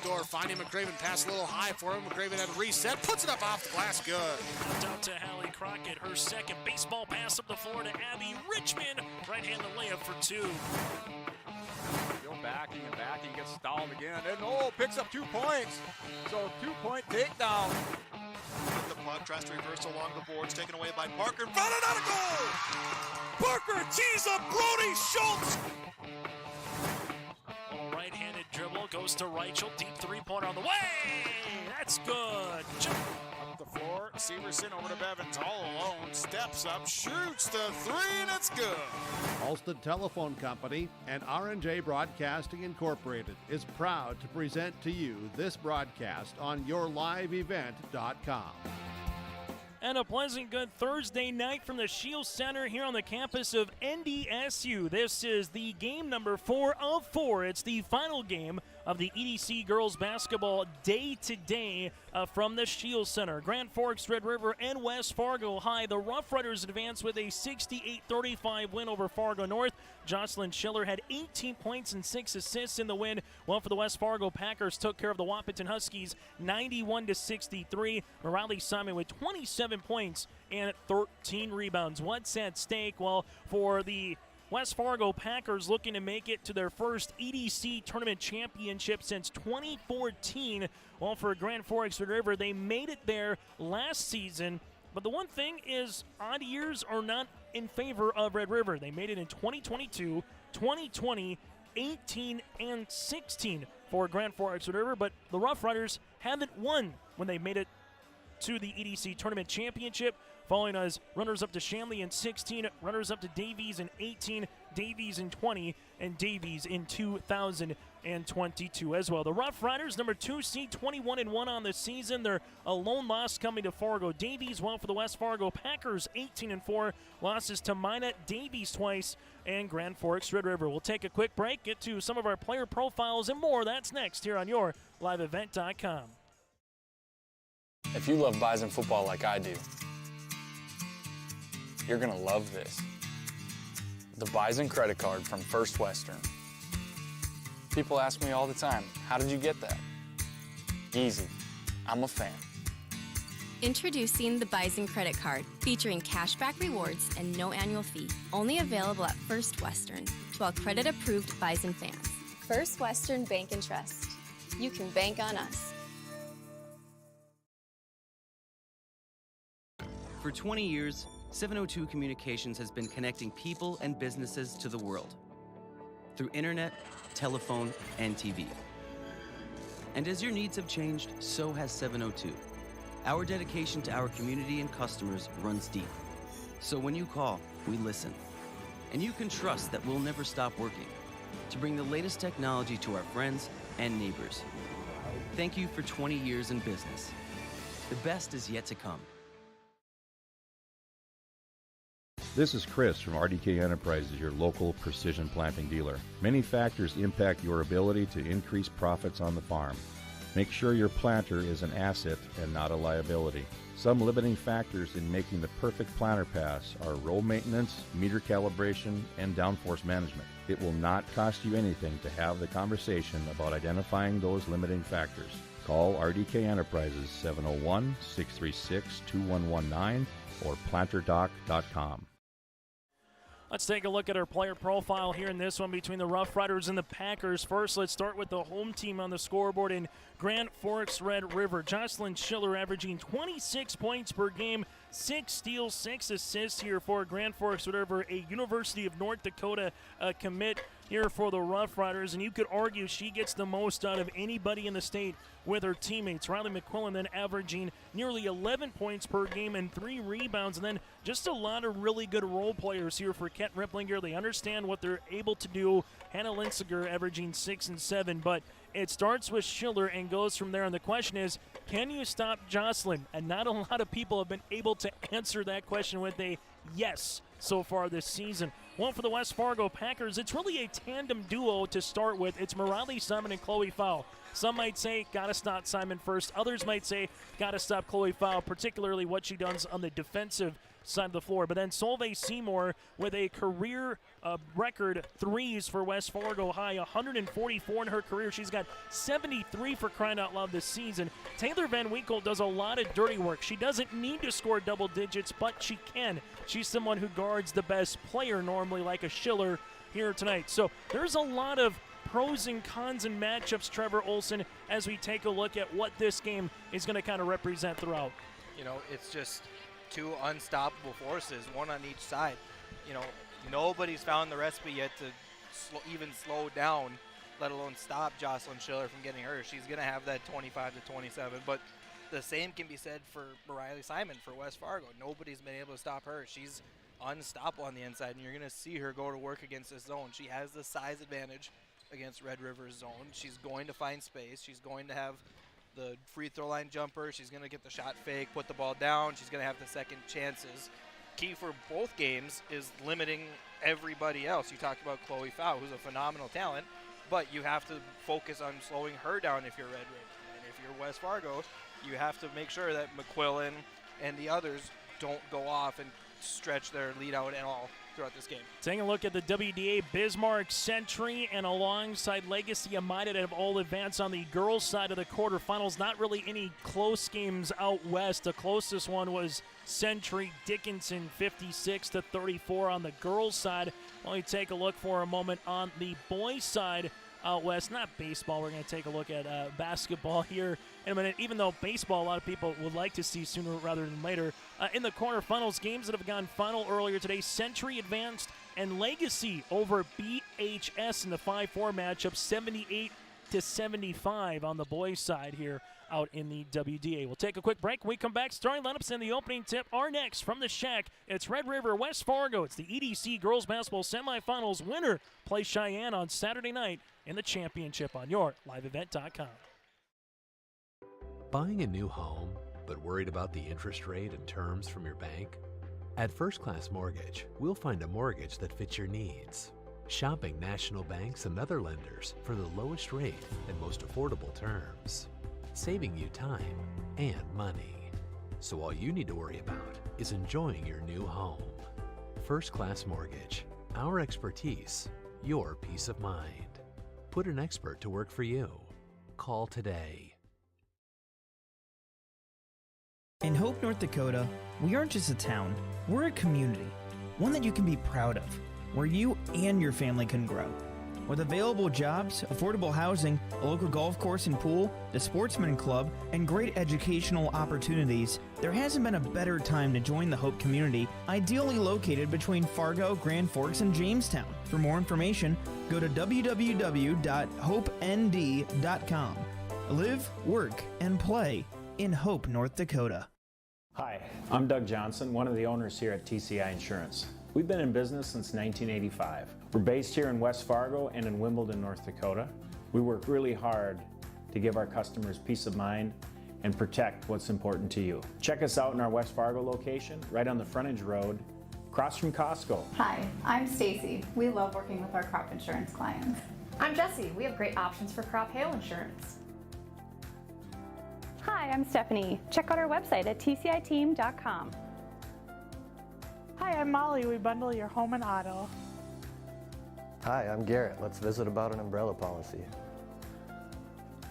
door, finding McCraven, pass a little high for him. McCraven had a reset, puts it up off the glass, good. Out to Hallie Crockett, her second baseball pass up the floor to Abby Richmond. Right-handed layup for two. Still backing and backing, gets stalled again, and picks up 2 points. So 2-point takedown. The puck tries to reverse along the boards, taken away by Parker. In front, another goal! Parker tees up Brody Schultz. Little right-handed dribble, goes to Reichel, deep three-pointer on the way! That's good. Up the floor, Severson over to Bevins, all alone, steps up, shoots the three, and it's good. Alston Telephone Company and R&J Broadcasting Incorporated is proud to present to you this broadcast on yourliveevent.com. And a pleasant good Thursday night from the Shield Center here on the campus of NDSU. This is the game number 4 of 4. It's the final game of the EDC girls basketball day-to-day from the Shield Center. Grand Forks, Red River, and West Fargo High. The Rough Riders advance with a 68-35 win over Fargo North. Jocelyn Schiller had 18 points and 6 assists in the win, while for the West Fargo Packers took care of the Wahpeton Huskies 91-63. Morale Simon with 27 points and 13 rebounds. What's at stake? Well, for the West Fargo Packers looking to make it to their first EDC tournament championship since 2014. Well, for Grand Forks Red River, they made it there last season. But the one thing is, odd years are not in favor of Red River. They made it in 2022, 2020, 18, and 16 for Grand Forks Red River. But the Rough Riders haven't won when they made it to the EDC tournament championship, following as runners-up to Shanley in 16, runners-up to Davies in 18, Davies in 20, and Davies in 2022 as well. The Rough Riders, number 2 seed, 21-1 on the season. They're a lone loss coming to Fargo Davies, while for the West Fargo Packers, 18-4, losses to Minot, Davies twice, and Grand Forks Red River. We'll take a quick break, get to some of our player profiles and more. That's next here on your liveevent.com. If you love Bison football like I do, you're gonna love this. The Bison credit card from First Western. People ask me all the time, how did you get that? Easy, I'm a fan. Introducing the Bison credit card, featuring cashback rewards and no annual fee. Only available at First Western to all credit-approved Bison fans. First Western Bank and Trust. You can bank on us. For 20 years, 702 Communications has been connecting people and businesses to the world through internet, telephone, and TV. And as your needs have changed, so has 702. Our dedication to our community and customers runs deep. So when you call, we listen. And you can trust that we'll never stop working to bring the latest technology to our friends and neighbors. Thank you for 20 years in business. The best is yet to come. This is Chris from RDK Enterprises, your local precision planting dealer. Many factors impact your ability to increase profits on the farm. Make sure your planter is an asset and not a liability. Some limiting factors in making the perfect planter pass are row maintenance, meter calibration, and downforce management. It will not cost you anything to have the conversation about identifying those limiting factors. Call RDK Enterprises 701-636-2119 or planterdoc.com. Let's take a look at our player profile here in this one between the Rough Riders and the Packers. First, let's start with the home team on the scoreboard in Grand Forks Red River. Jocelyn Schiller averaging 26 points per game, 6 steals, 6 assists here for Grand Forks Red River, a University of North Dakota commit here for the Rough Riders, and you could argue she gets the most out of anybody in the state with her teammates. Riley McQuillan then averaging nearly 11 points per game and 3 rebounds, and then just a lot of really good role players here for Kent Ripplinger. They understand what they're able to do. Hannah Linsiger averaging 6 and 7, but it starts with Schiller and goes from there, and the question is, can you stop Jocelyn? And not a lot of people have been able to answer that question with a yes so far this season. Well, for the West Fargo Packers, it's really a tandem duo to start with. It's Morale Simon and Chloe Fowl. Some might say, got to stop Simon first. Others might say, got to stop Chloe Fowl, particularly what she does on the defensive side of the floor. But then Solveig Seymour with a career record threes for West Fargo high, 144 in her career. She's got 73 for crying out loud this season. Taylor Van Winkle does a lot of dirty work. She doesn't need to score double digits, but she can. She's someone who guards the best player normally, like a Schiller here tonight. So there's a lot of pros and cons and matchups, Trevor Olson, as we take a look at what this game is going to kind of represent throughout. You know, it's just two unstoppable forces, one on each side. You know, nobody's found the recipe yet to even slow down, let alone stop Jocelyn Schiller from getting hurt. She's going to have that 25 to 27, but the same can be said for Riley Simon for West Fargo. Nobody's been able to stop her. She's unstoppable on the inside, and you're going to see her go to work against this zone. She has the size advantage against Red River's zone. She's going to find space. She's going to have the free throw line jumper. She's going to get the shot fake, put the ball down. She's going to have the second chances. Key for both games is limiting everybody else. You talked about Chloe Fau, who's a phenomenal talent, but you have to focus on slowing her down if you're Red River. And if you're West Fargo, you have to make sure that McQuillan and the others don't go off and stretch their lead out at all throughout this game. Taking a look at the WDA, Bismarck, Century, and alongside Legacy United have all advanced on the girls' side of the quarterfinals. Not really any close games out west. The closest one was Century Dickinson, 56 to 34 on the girls' side. While we take a look for a moment on the boys' side out west, not baseball. We're going to take a look at basketball here in a minute, even though baseball a lot of people would like to see sooner rather than later. In the quarterfinals, games that have gone final earlier today, Century advanced and Legacy over BHS in the 5-4 matchup, 78 to 75 on the boys' side here out in the WDA. We'll take a quick break. When we come back, starting lineups and the opening tip are next from the Shack. It's Red River, West Fargo. It's the EDC girls basketball semifinals. Winner plays Cheyenne on Saturday night in the championship on your liveevent.com. Buying a new home, but worried about the interest rate and terms from your bank? At First Class Mortgage, we'll find a mortgage that fits your needs. Shopping national banks and other lenders for the lowest rate and most affordable terms. Saving you time and money. So all you need to worry about is enjoying your new home. First Class Mortgage. Our expertise, your peace of mind. Put an expert to work for you. Call today. In Hope, North Dakota, we aren't just a town, we're a community, one that you can be proud of, where you and your family can grow. With available jobs, affordable housing, a local golf course and pool, the Sportsman Club, and great educational opportunities, there hasn't been a better time to join the Hope community, ideally located between Fargo, Grand Forks, and Jamestown. For more information, go to www.hopend.com. Live, work, and play in Hope, North Dakota. Hi, I'm Doug Johnson, one of the owners here at TCI Insurance. We've been in business since 1985. We're based here in West Fargo and in Wimbledon, North Dakota. We work really hard to give our customers peace of mind and protect what's important to you. Check us out in our West Fargo location, right on the frontage road, across from Costco. Hi, I'm Stacy. We love working with our crop insurance clients. I'm Jessie. We have great options for crop hail insurance. Hi, I'm Stephanie. Check out our website at tciteam.com. Hi, I'm Molly. We bundle your home and auto. Hi, I'm Garrett. Let's visit about an umbrella policy.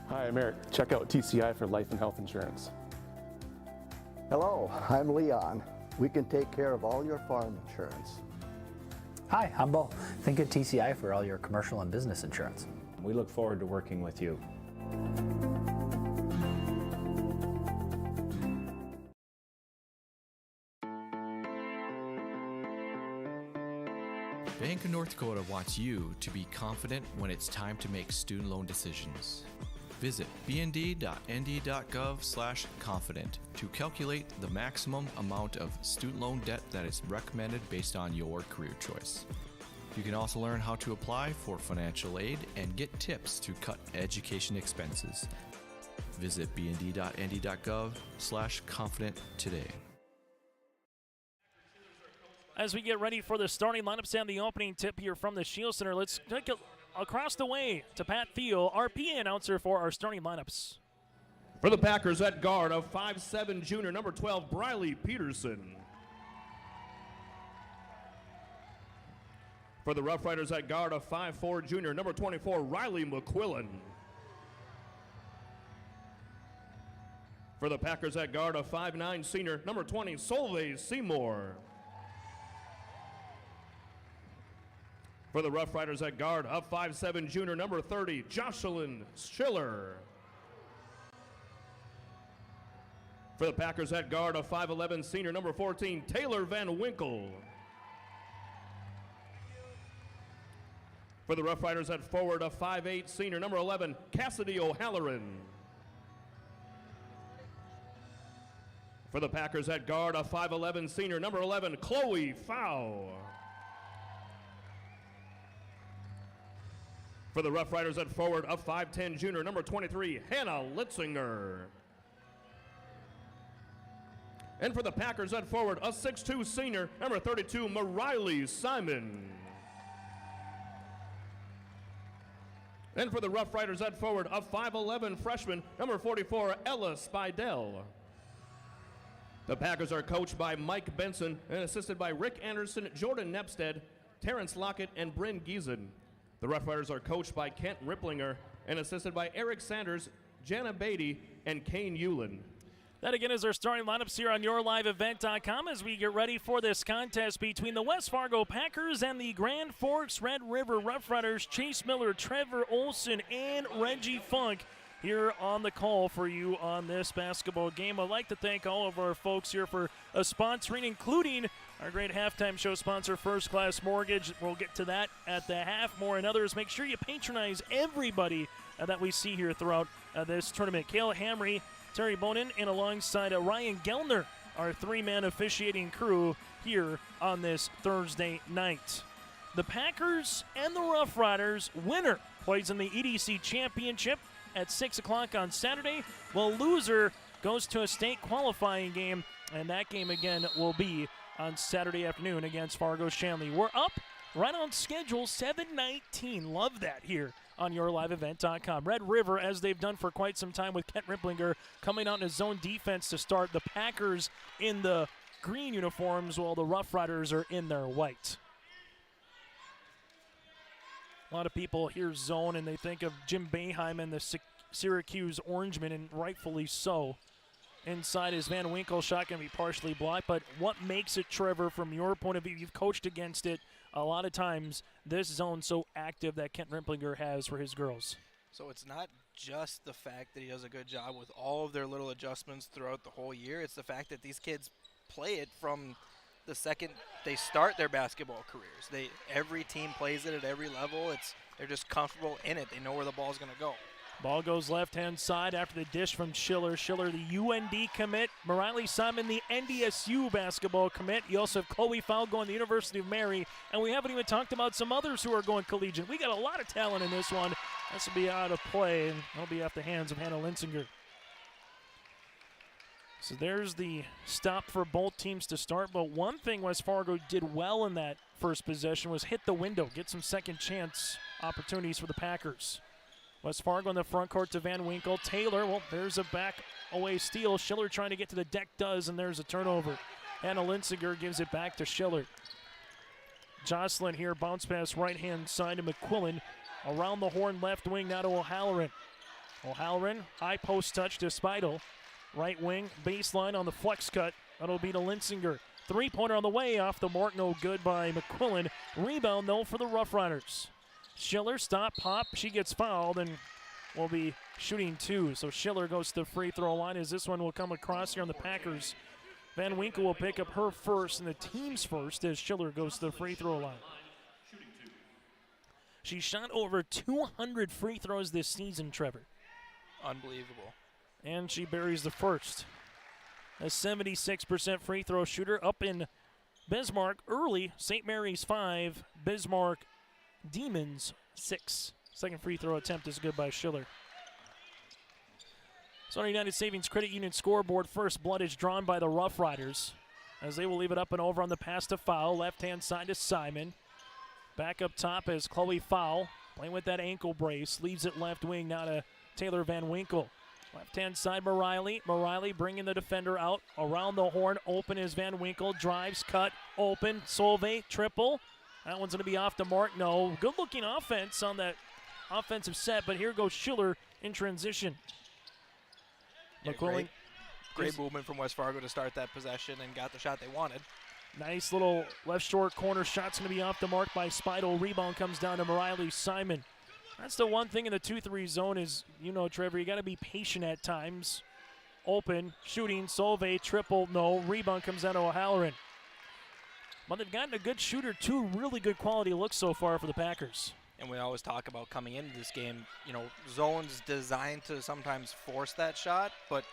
Hi, I'm Eric. Check out TCI for life and health insurance. Hello, I'm Leon. We can take care of all your farm insurance. Hi, I'm Bo. Think of TCI for all your commercial and business insurance. We look forward to working with you. Bank of North Dakota wants you to be confident when it's time to make student loan decisions. Visit bnd.nd.gov/confident to calculate the maximum amount of student loan debt that is recommended based on your career choice. You can also learn how to apply for financial aid and get tips to cut education expenses. Visit bnd.nd.gov/confident today. As we get ready for the starting lineups and the opening tip here from the Shield Center, let's take across the way to Pat Thiel, our PA announcer for our starting lineups. For the Packers at guard, of 5'7" junior, number 12, Briley Peterson. For the Rough Riders at guard, a 5'4" junior, number 24, Riley McQuillan. For the Packers at guard, a 5'9" senior, number 20, Solveig Seymour. For the Rough Riders at guard, a 5'7" junior, number 30, Jocelyn Schiller. For the Packers at guard, a 5'11" senior, number 14, Taylor Van Winkle. For the Rough Riders at forward, a 5'8" senior, number 11, Cassidy O'Halloran. For the Packers at guard, a 5'11" senior, number 11, Chloe Fow. For the Rough Riders at forward, a 5'10" junior, number 23, Hannah Litzinger. And for the Packers at forward, a 6'2" senior, number 32, Mariley Simon. And for the Rough Riders at forward, a 5'11" freshman, number 44, Ella Spidell. The Packers are coached by Mike Benson and assisted by Rick Anderson, Jordan Nepstead, Terrence Lockett, and Bryn Giesen. The Rough Riders are coached by Kent Ripplinger and assisted by Eric Sanders, Jana Beatty, and Kane Hewlin. That again is our starting lineups here on YourLiveEvent.com as we get ready for this contest between the West Fargo Packers and the Grand Forks Red River Rough Riders. Chase Miller, Trevor Olson, and Reggie Funk here on the call for you on this basketball game. I'd like to thank all of our folks here for sponsoring, including our great halftime show sponsor, First Class Mortgage. We'll get to that at the half. More and others. Make sure you patronize everybody that we see here throughout this tournament. Cale Hamry, Terry Bonin, and alongside Ryan Gellner, our three-man officiating crew here on this Thursday night. The Packers and the Rough Riders winner plays in the EDC Championship at 6 o'clock on Saturday, while loser goes to a state qualifying game, and that game again will be on Saturday afternoon against Fargo Shanley. We're up right on schedule, 7:19. Love that here on YourLiveEvent.com. Red River, as they've done for quite some time with Kent Ripplinger, coming out in his zone defense to start. The Packers in the green uniforms, while the Rough Riders are in their white. A lot of people hear zone and they think of Jim Boeheim and the Syracuse Orangemen, and rightfully so. Inside is Van Winkle, shot going to be partially blocked, but what makes it, Trevor, from your point of view? You've coached against it a lot of times, this zone so active that Kent Ripplinger has for his girls. So it's not just the fact that he does a good job with all of their little adjustments throughout the whole year. It's the fact that these kids play it from the second they start their basketball careers. Every team plays it at every level. They're just comfortable in it. They know where the ball's going to go. Ball goes left-hand side after the dish from Schiller. Schiller, the UND commit. Mariley Simon, the NDSU basketball commit. You also have Chloe Fowl going to the University of Mary. And we haven't even talked about some others who are going collegiate. We got a lot of talent in this one. This will be out of play, and it'll be off the hands of Hannah Linsinger. So there's the stop for both teams to start. But one thing West Fargo did well in that first possession was hit the window, get some second chance opportunities for the Packers. West Fargo in the front court to Van Winkle. Taylor, well, there's a back away steal. Schiller trying to get to the deck does, and there's a turnover. Hannah Linsinger gives it back to Schiller. Jocelyn here, bounce pass right-hand side to McQuillan. Around the horn left wing now to O'Halloran. O'Halloran, high post touch to Spidel. Right wing, baseline on the flex cut. That'll be to Linsinger. Three-pointer on the way, off the mark, no good by McQuillan. Rebound, though, for the Rough Riders. Schiller, stop, pop. She gets fouled and will be shooting two. So Schiller goes to the free throw line as this one will come across here on the Packers. Van Winkle will pick up her first and the team's first as Schiller goes to the free throw line. She shot over 200 free throws this season, Trevor. Unbelievable. And she buries the first. A 76% free throw shooter up in Bismarck early. St. Mary's 5, Bismarck Demons 6. Second free throw attempt is good by Schiller. So our United Savings Credit Union scoreboard, first blood is drawn by the Rough Riders as they will leave it up and over on the pass to Fowl. Left-hand side to Simon. Back up top is Chloe Fowl playing with that ankle brace. Leaves it left wing now to Taylor Van Winkle. Left-hand side, Mariley. Mariley bringing the defender out. Around the horn, open is Van Winkle. Drives, cut, open. Solveig, triple. That one's going to be off the mark. No. Good-looking offense on that offensive set, but here goes Schiller in transition. Yeah, great movement from West Fargo to start that possession and got the shot they wanted. Nice little left short corner shot's going to be off the mark by Spidel. Rebound comes down to Riley Simon. That's the one thing in the 2-3 zone is, Trevor, you got to be patient at times. Open, shooting, Solvay, triple, no. Rebound comes down to O'Halloran. But they've gotten a good shooter, too. Really good quality looks so far for the Packers. And we always talk about coming into this game, zones designed to sometimes force that shot, but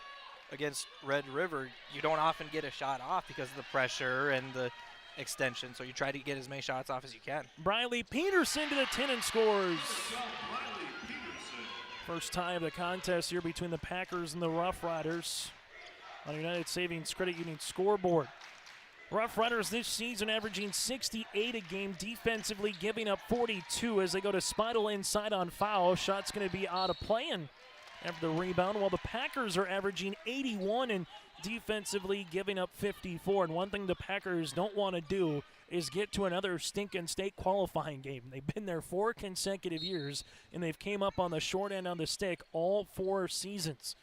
against Red River, you don't often get a shot off because of the pressure and the extension, so you try to get as many shots off as you can. Briley Peterson to the 10 and scores. First tie of the contest here between the Packers and the Rough Riders on United Savings Credit Union scoreboard. Rough Riders this season averaging 68 a game defensively, giving up 42 as they go to Spidel inside on foul. Shot's going to be out of play and after the rebound, while the Packers are averaging 81 and defensively giving up 54. And one thing the Packers don't want to do is get to another stinking state qualifying game. They've been there 4 consecutive years, and they've came up on the short end on the stick all 4 seasons.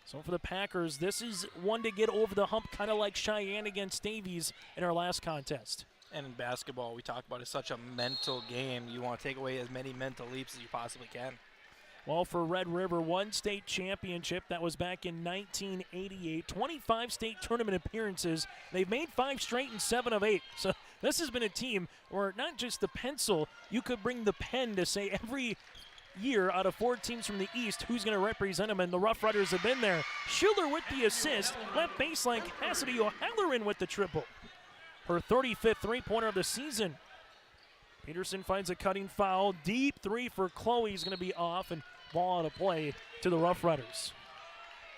So for the Packers, this is one to get over the hump, kind of like Cheyenne against Davies in our last contest. And in basketball, we talk about it's such a mental game. You want to take away as many mental leaps as you possibly can. Well, for Red River, 1 state championship. That was back in 1988. 25 state tournament appearances. They've made 5 straight and 7 of 8. So this has been a team where not just the pencil, you could bring the pen to say every year out of 4 teams from the East who's going to represent them, and the Rough Riders have been there. Schiller with the assist. Left baseline, Cassidy O'Halloran with the triple. Her 35th three-pointer of the season. Peterson finds a cutting foul. Deep 3 for Chloe is going to be off, and ball out of play to the Rough Riders.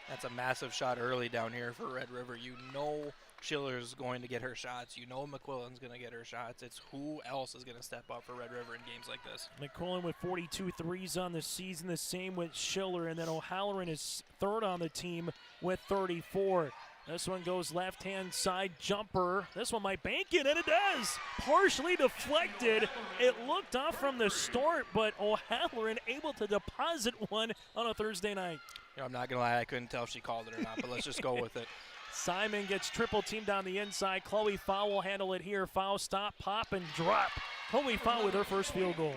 That's a massive shot early down here for Red River. You know Schiller's going to get her shots. You know McQuillan's going to get her shots. It's who else is going to step up for Red River in games like this. McQuillan with 42 threes on the season, the same with Schiller, and then O'Halloran is 3rd on the team with 34. This one goes left-hand side jumper. This one might bank it, and it does. Partially deflected. It looked off from the start, but O'Halloran able to deposit one on a Thursday night. I'm not going to lie, I couldn't tell if she called it or not, but let's just go with it. Simon gets triple teamed down the inside. Chloe Fowl will handle it here. Foul, stop, pop, and drop. Chloe Fowl with her first field goal.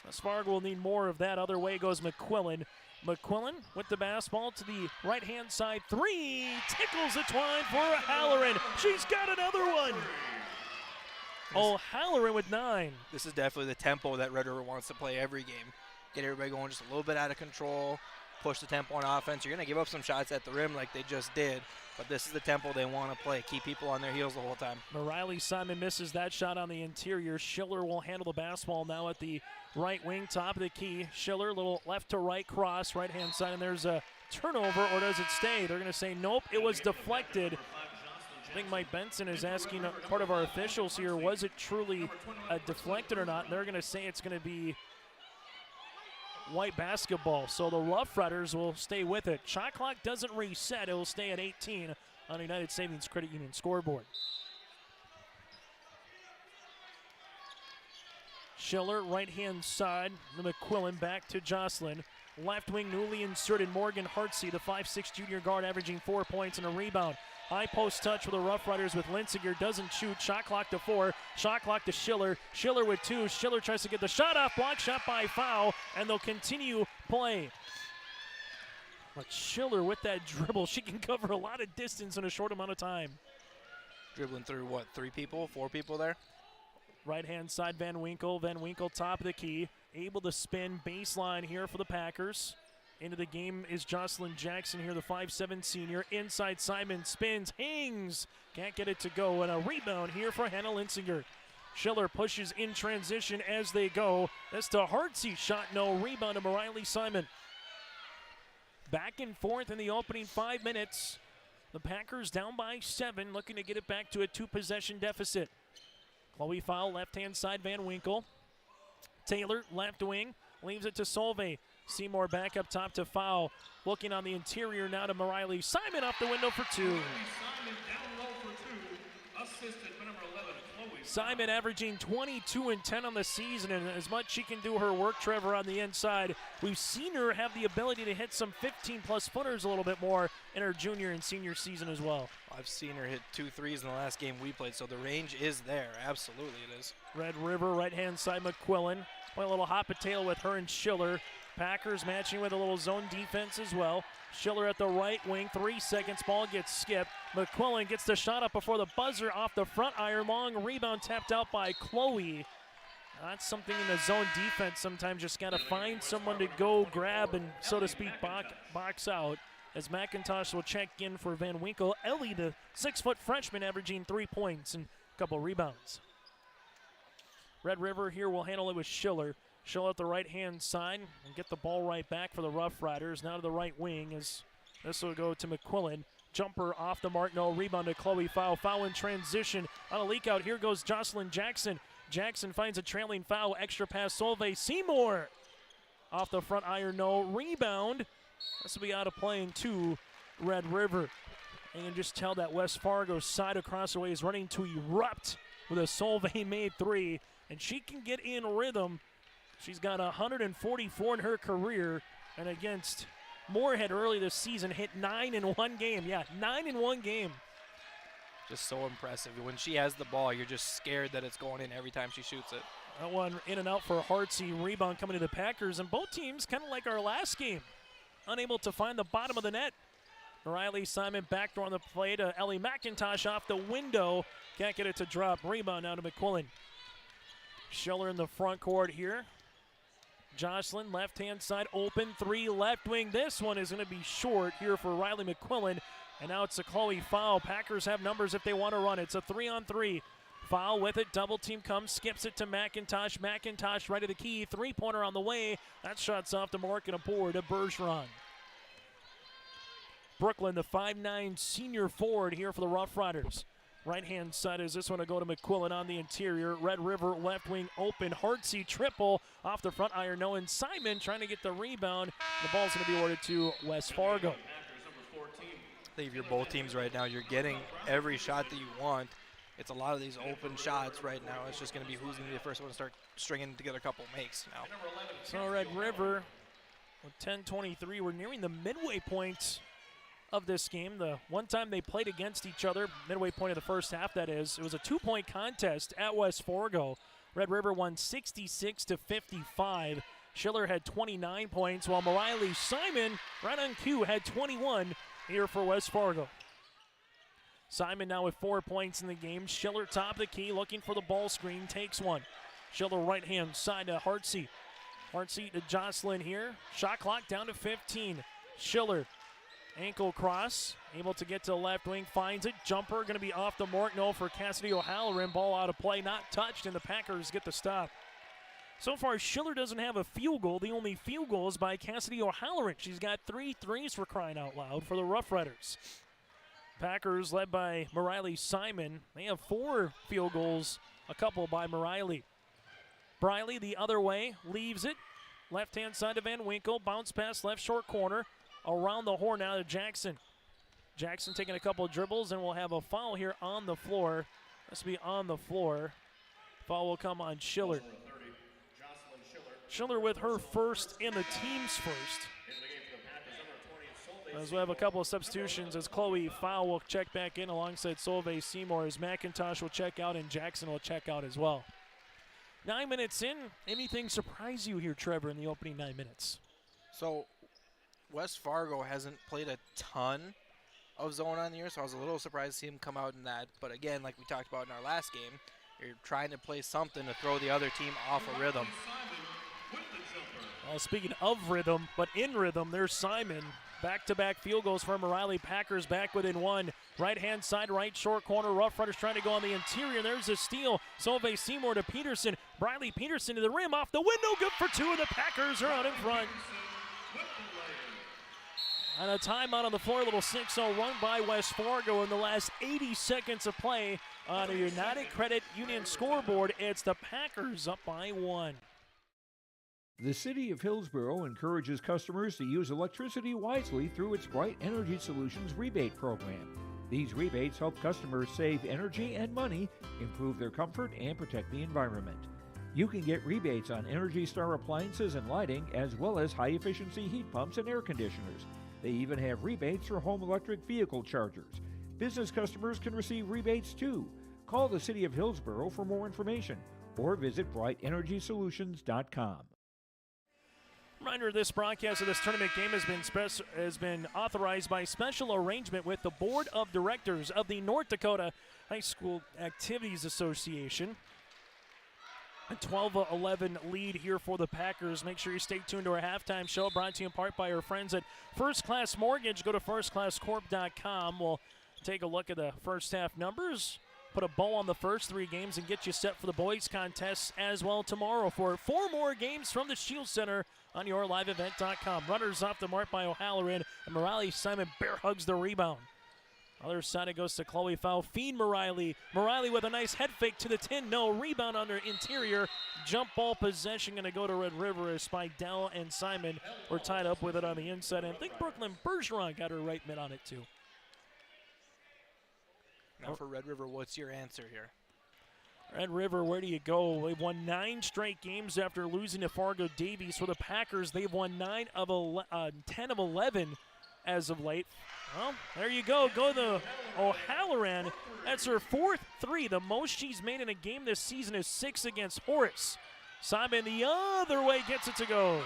West Fargo will need more of that. Other way goes McQuillan. McQuillan with the basketball to the right-hand side. 3, tickles the twine for O'Halloran. She's got another one. O'Halloran with 9. This is definitely the tempo that Red River wants to play every game. Get everybody going just a little bit out of control, push the tempo on offense. You're going to give up some shots at the rim like they just did, but this is the tempo they want to play. Keep people on their heels the whole time. Riley Simon misses that shot on the interior. Schiller will handle the basketball now at the right wing, top of the key. Schiller, little left to right cross, right-hand side, and there's a turnover, or does it stay? They're going to say nope, it was deflected. I think Mike Benson is asking part of our officials here, was it truly deflected or not? And they're going to say it's going to be white basketball. So the Rough Riders will stay with it. Shot clock doesn't reset. It will stay at 18 on United Savings Credit Union scoreboard. Schiller, right-hand side. The McQuillan back to Jocelyn. Left wing, newly inserted Morgan Hartsey, the 5'6" junior guard, averaging 4 points and a rebound. High post touch for the Rough Riders with Linsinger. Doesn't shoot. Shot clock to 4. Shot clock to Schiller. Schiller with 2. Schiller tries to get the shot off. Block shot by Foul, and they'll continue play. But Schiller with that dribble, she can cover a lot of distance in a short amount of time. Dribbling through, what, 3 people, 4 people there? Right-hand side, Van Winkle. Van Winkle top of the key. Able to spin baseline here for the Packers. Into the game is Jocelyn Jackson here, the 5'7" senior. Inside Simon spins, hangs. Can't get it to go. And a rebound here for Hannah Linsinger. Schiller pushes in transition as they go. That's to Hartsey. Shot no. Rebound to Riley Simon. Back and forth in the opening 5 minutes. The Packers down by 7, looking to get it back to a 2-possession deficit. Chloe Fowl, left-hand side, Van Winkle. Taylor, left wing, leaves it to Solvay. Seymour back up top to Fowl. Looking on the interior now to Riley Simon off the window for 2. Simon down low for 2, assisted by number 11, Chloe Simon averaging 22 and 10 on the season, and as much she can do her work, Trevor, on the inside, we've seen her have the ability to hit some 15-plus footers a little bit more in her junior and senior season as well. I've seen her hit 2 threes in the last game we played, so the range is there. Absolutely it is. Red River, right-hand side, McQuillan. Play a little hot potato with her and Schiller. Packers matching with a little zone defense as well. Schiller at the right wing, 3 seconds, ball gets skipped. McQuillan gets the shot up before the buzzer off the front iron, long rebound tapped out by Chloe. That's something in the zone defense. Sometimes just got to find someone to go grab and, so to speak, box out. As McIntosh will check in for Van Winkle. Ellie, the 6-foot freshman, averaging 3 points and a couple rebounds. Red River here will handle it with Schiller. Schiller at the right-hand side and get the ball right back for the Rough Riders. Now to the right wing as this will go to McQuillan. Jumper off the mark, no rebound to Chloe. Foul in transition. On a leak out, here goes Jocelyn Jackson. Jackson finds a trailing foul. Extra pass, Solveig Seymour. Off the front iron, no rebound. This will be out of play into Red River. And you can just tell that West Fargo side across the way is running to erupt with a Solveig made 3. And she can get in rhythm. She's got 144 in her career. And against Moorhead early this season, hit 9 in one game. Yeah, 9 in one game. Just so impressive. When she has the ball, you're just scared that it's going in every time she shoots it. That one in and out for Hartsey. Rebound coming to the Packers. And both teams, kind of like our last game, unable to find the bottom of the net. Riley Simon backdoor on the play to Ellie McIntosh off the window. Can't get it to drop. Rebound now to McQuillan. Schiller in the front court here. Jocelyn, left-hand side, open, 3 left wing. This one is going to be short here for Riley McQuillan. And now it's a Chloe foul. Packers have numbers if they want to run it. It's a 3-on-3. Foul with it. Double team comes, skips it to McIntosh. McIntosh right to the key. 3-pointer on the way. That shot's off the mark and a board to Bergeron. Brooklyn, the 5'9 senior forward here for the Rough Riders. Right-hand side is this one to go to McQuillan on the interior. Red River left wing open. Hartsey triple off the front iron. No, and Simon trying to get the rebound. The ball's going to be awarded to West Fargo. I think if you're both teams right now, you're getting every shot that you want. It's a lot of these open shots right now. It's just going to be who's going to be the first one to start stringing together a couple makes now. So Red River with 10:23. We're nearing the midway point of this game. The one time they played against each other, midway point of the first half that is, it was a 2-point contest at West Fargo. Red River won 66-55. Schiller had 29 points, while Mariley Simon, right on cue, had 21 here for West Fargo. Simon now with 4 points in the game. Schiller top of the key, looking for the ball screen, takes one. Schiller right-hand side to Hartsey. Hartsey to Jocelyn here. Shot clock down to 15. Schiller, ankle cross, able to get to the left wing, finds it. Jumper going to be off the mark. No for Cassidy O'Halloran. Ball out of play, not touched, and the Packers get the stop. So far, Schiller doesn't have a field goal. The only field goal is by Cassidy O'Halloran. She's got 3 threes for crying out loud for the Rough Riders. Packers led by Mariley Simon. They have 4 field goals, a couple by Mariley. Briley the other way, leaves it. Left-hand side to Van Winkle. Bounce pass left short corner. Around the horn now to Jackson. Jackson taking a couple of dribbles, and we'll have a foul here on the floor. This will be on the floor. Foul will come on Schiller. Schiller with her first and the team's first. As we have a couple of substitutions as Chloe Fowl will check back in alongside Solveig Seymour, as McIntosh will check out and Jackson will check out as well. 9 minutes in, anything surprise you here, Trevor, in the opening 9 minutes? So West Fargo hasn't played a ton of zone on the year, so I was a little surprised to see him come out in that. But again, like we talked about in our last game, you're trying to play something to throw the other team off a rhythm. Well, speaking of rhythm, but in rhythm, there's Simon. Back-to-back field goals for Mariley. Packers back within 1. Right-hand side, right short corner. Rough Riders trying to go on the interior. There's a steal. Solveig Seymour to Peterson. Briley Peterson to the rim, off the window. Good for 2, and the Packers are out in front. And a timeout on the floor. A little 6-0 run by West Fargo in the last 80 seconds of play on a United Credit Union scoreboard. It's the Packers up by 1. The City of Hillsborough encourages customers to use electricity wisely through its Bright Energy Solutions rebate program. These rebates help customers save energy and money, improve their comfort, and protect the environment. You can get rebates on Energy Star appliances and lighting, as well as high-efficiency heat pumps and air conditioners. They even have rebates for home electric vehicle chargers. Business customers can receive rebates too. Call the City of Hillsborough for more information or visit brightenergysolutions.com. Reminder, this broadcast of this tournament game has been authorized by special arrangement with the Board of Directors of the North Dakota High School Activities Association. A 12-11 lead here for the Packers. Make sure you stay tuned to our halftime show, brought to you in part by our friends at First Class Mortgage. Go to firstclasscorp.com. We'll take a look at the first half numbers, put a bow on the first 3 games, and get you set for the boys contest as well tomorrow for 4 more games from the Shield Center on yourliveevent.com. Runners off the mark by O'Halloran, and Morales Simon bear hugs the rebound. Other side, it goes to Chloe Fowl. Feed Morale. Morale with a nice head fake to the tin. No. Rebound under interior. Jump ball possession going to go to Red River as Spidell and Simon were tied up with it on the inside. And I think Brooklyn Bergeron got her right mid on it too. Now for Red River, what's your answer here? Red River, where do you go? They've won 9 straight games after losing to Fargo Davies. For the Packers, they've won 10 of 11 as of late. Well, there you go. Go to O'Halloran. That's her 4th 3. The most she's made in a game this season is 6 against Horace. Simon the other way gets it to go.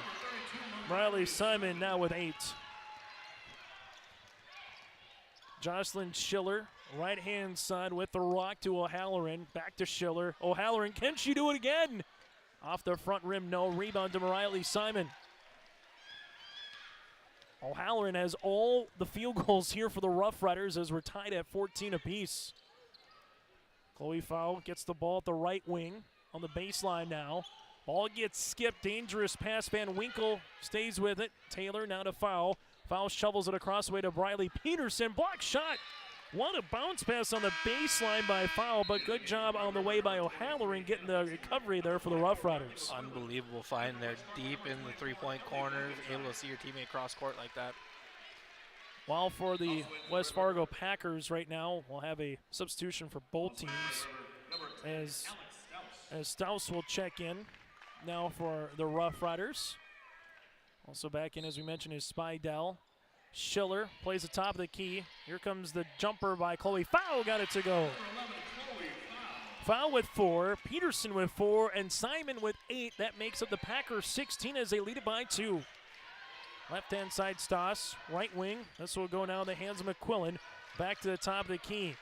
Riley Simon now with 8. Jocelyn Schiller, right-hand side with the rock to O'Halloran. Back to Schiller. O'Halloran, can she do it again? Off the front rim, no. Rebound to Riley Simon. O'Halloran has all the field goals here for the Rough Riders as we're tied at 14 apiece. Chloe Fowl gets the ball at the right wing on the baseline now. Ball gets skipped. Dangerous pass. Van Winkle stays with it. Taylor now to Fowl. Fowl shovels it across the way to Briley Peterson. Block shot. What a bounce pass on the baseline by Fowl, but good job on the way by O'Halloran getting the recovery there for the Rough Riders. Unbelievable find there deep in the three-point corners, able to see your teammate cross court like that. While for the West Fargo Packers right now, we'll have a substitution for both teams as Stouse will check in now for the Rough Riders. Also back in, as we mentioned, is Spidell. Schiller plays the top of the key. Here comes the jumper by Chloe Fowl. Got it to go. Fowl with 4, Peterson with 4, and Simon with 8. That makes up the Packers 16 as they lead it by 2. Left-hand side Stoss, right wing. This will go now in the hands of McQuillan. Back to the top of the key.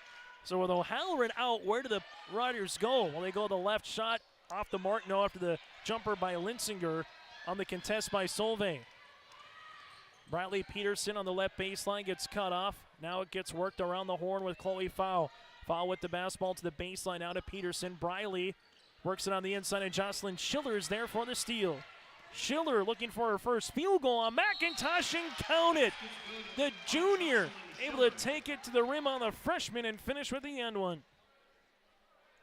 So with O'Halloran out, where do the Riders go? Well, they go to the left shot off the mark. No, after the jumper by Linsinger on the contest by Solvay. Bradley Peterson on the left baseline gets cut off. Now it gets worked around the horn with Chloe Fowl. Fowl with the basketball to the baseline out of Peterson. Briley works it on the inside, and Jocelyn Schiller is there for the steal. Schiller looking for her first field goal on McIntosh and count it. The junior able to take it to the rim on the freshman and finish with the end one.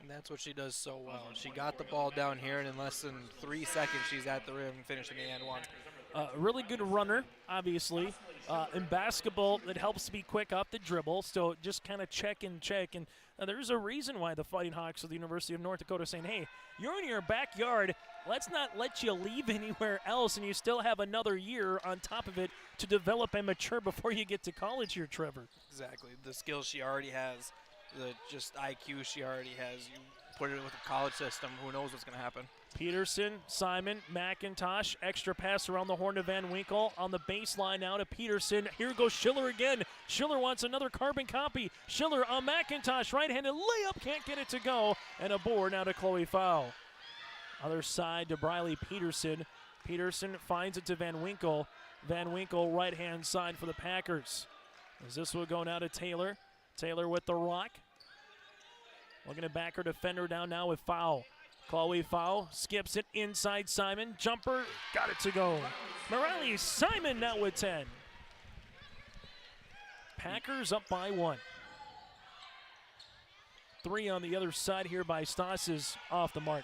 And that's what she does so well. She got the ball down here, and in less than 3 seconds, she's at the rim finishing the and one. Really good runner, obviously. In basketball, it helps to be quick off the dribble, so just kind of check. And there's a reason why the Fighting Hawks of the University of North Dakota are saying, hey, you're in your backyard. Let's not let you leave anywhere else, and you still have another year on top of it to develop and mature before you get to college here, Trevor. Exactly. The skills she already has, the just IQ she already has. You put it with a college system, who knows what's going to happen. Peterson, Simon, McIntosh, extra pass around the horn to Van Winkle. On the baseline now to Peterson. Here goes Schiller again. Schiller wants another carbon copy. Schiller on McIntosh, right-handed layup, can't get it to go. And a board now to Chloe Fowl. Other side to Briley Peterson. Peterson finds it to Van Winkle. Van Winkle right-hand side for the Packers. As this will go now to Taylor. Taylor with the rock. Looking to back her defender down now with Fowl. Chloe Fowl skips it inside Simon. Jumper, got it to go. Morales Simon now with 10. Packers up by 1. 3 on the other side here by Stoss is off the mark.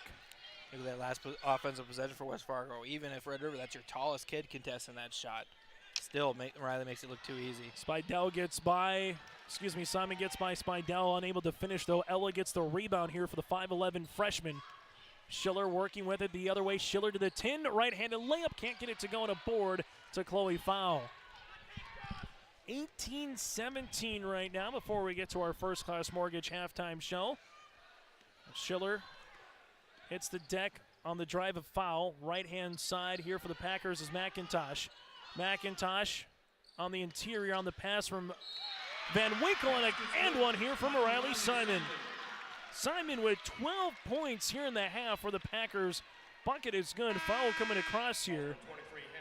Look at that last offensive possession for West Fargo. Even if Red River, that's your tallest kid contesting that shot. still, Riley makes it look too easy. Simon gets by Spidell, unable to finish though. Ella gets the rebound here for the 5'11 freshman. Schiller working with it the other way. Schiller to the tin, right-handed layup, can't get it to go on a board to Chloe Fowl. 18-17 right now before we get to our First Class Mortgage halftime show. Schiller hits the deck on the drive of Foul. Right-hand side here for the Packers is McIntosh. McIntosh on the interior on the pass from Van Winkle, and one here from O'Reilly Simon. Simon with 12 points here in the half for the Packers. Bucket is good. Foul coming across here.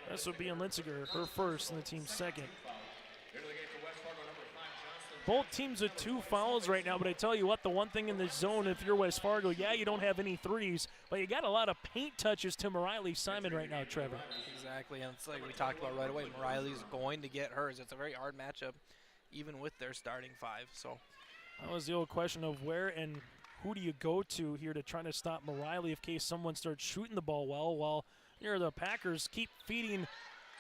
This would be in Linsinger, her first and the team's second. Both teams with 2 fouls right now, but I tell you what, the one thing in this zone, if you're West Fargo, yeah, you don't have any threes, but you got a lot of paint touches to O'Reilly Simon right now, Trevor. Exactly, and it's like we talked about right away, O'Reilly's going to get hers. It's a very hard matchup, even with their starting 5. So that was the old question of where and who do you go to here to try to stop O'Reilly in case someone starts shooting the ball well, while here the Packers keep feeding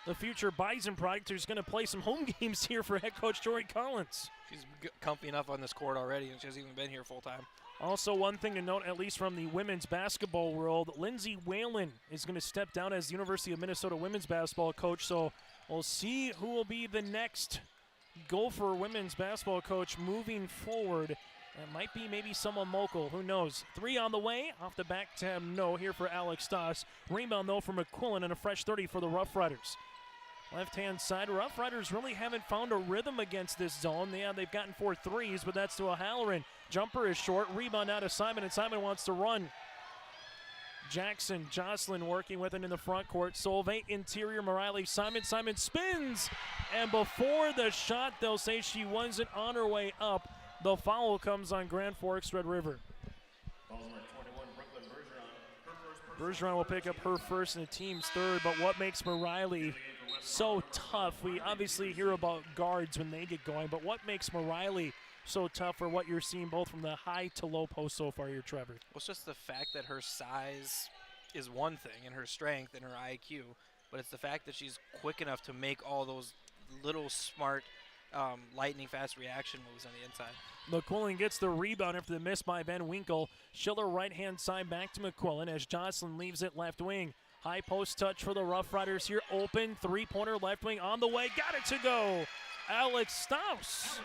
the future Bison product, who's going to play some home games here for head coach Jory Collins. She's comfy enough on this court already, and she hasn't even been here full time. Also, one thing to note, at least from the women's basketball world, Lindsay Whalen is going to step down as the University of Minnesota women's basketball coach, so we'll see who will be the next Gopher women's basketball coach moving forward. It might be maybe someone local. Who knows? 3 on the way. Off the back tab, no here for Alex Stoss. Rebound, though, from McQuillan, and a fresh 30 for the Rough Riders. Left-hand side, Rough Riders really haven't found a rhythm against this zone. Yeah, they've gotten 4 threes, but that's to O'Halloran. Jumper is short. Rebound out of Simon, and Simon wants to run. Jackson, Jocelyn working with it in the front court. Solveig interior, O'Reilly Simon. Simon spins, and before the shot, they'll say she wasn't on her way up. The foul comes on Grand Forks Red River. Bergeron will pick up her first and the team's third, but what makes O'Reilly so tough? We obviously hear about guards when they get going, but what makes O'Reilly so tough for what you're seeing both from the high to low post so far here, Trevor? Well, it's just the fact that her size is one thing, and her strength and her IQ, but it's the fact that she's quick enough to make all those little smart lightning fast reaction moves on the inside. McQuillan gets the rebound after the miss by Van Winkle. Schiller right-hand side back to McQuillan as Jocelyn leaves it left wing. High post touch for the Rough Riders here. Open three-pointer left wing on the way. Got it to go. Alex Stouse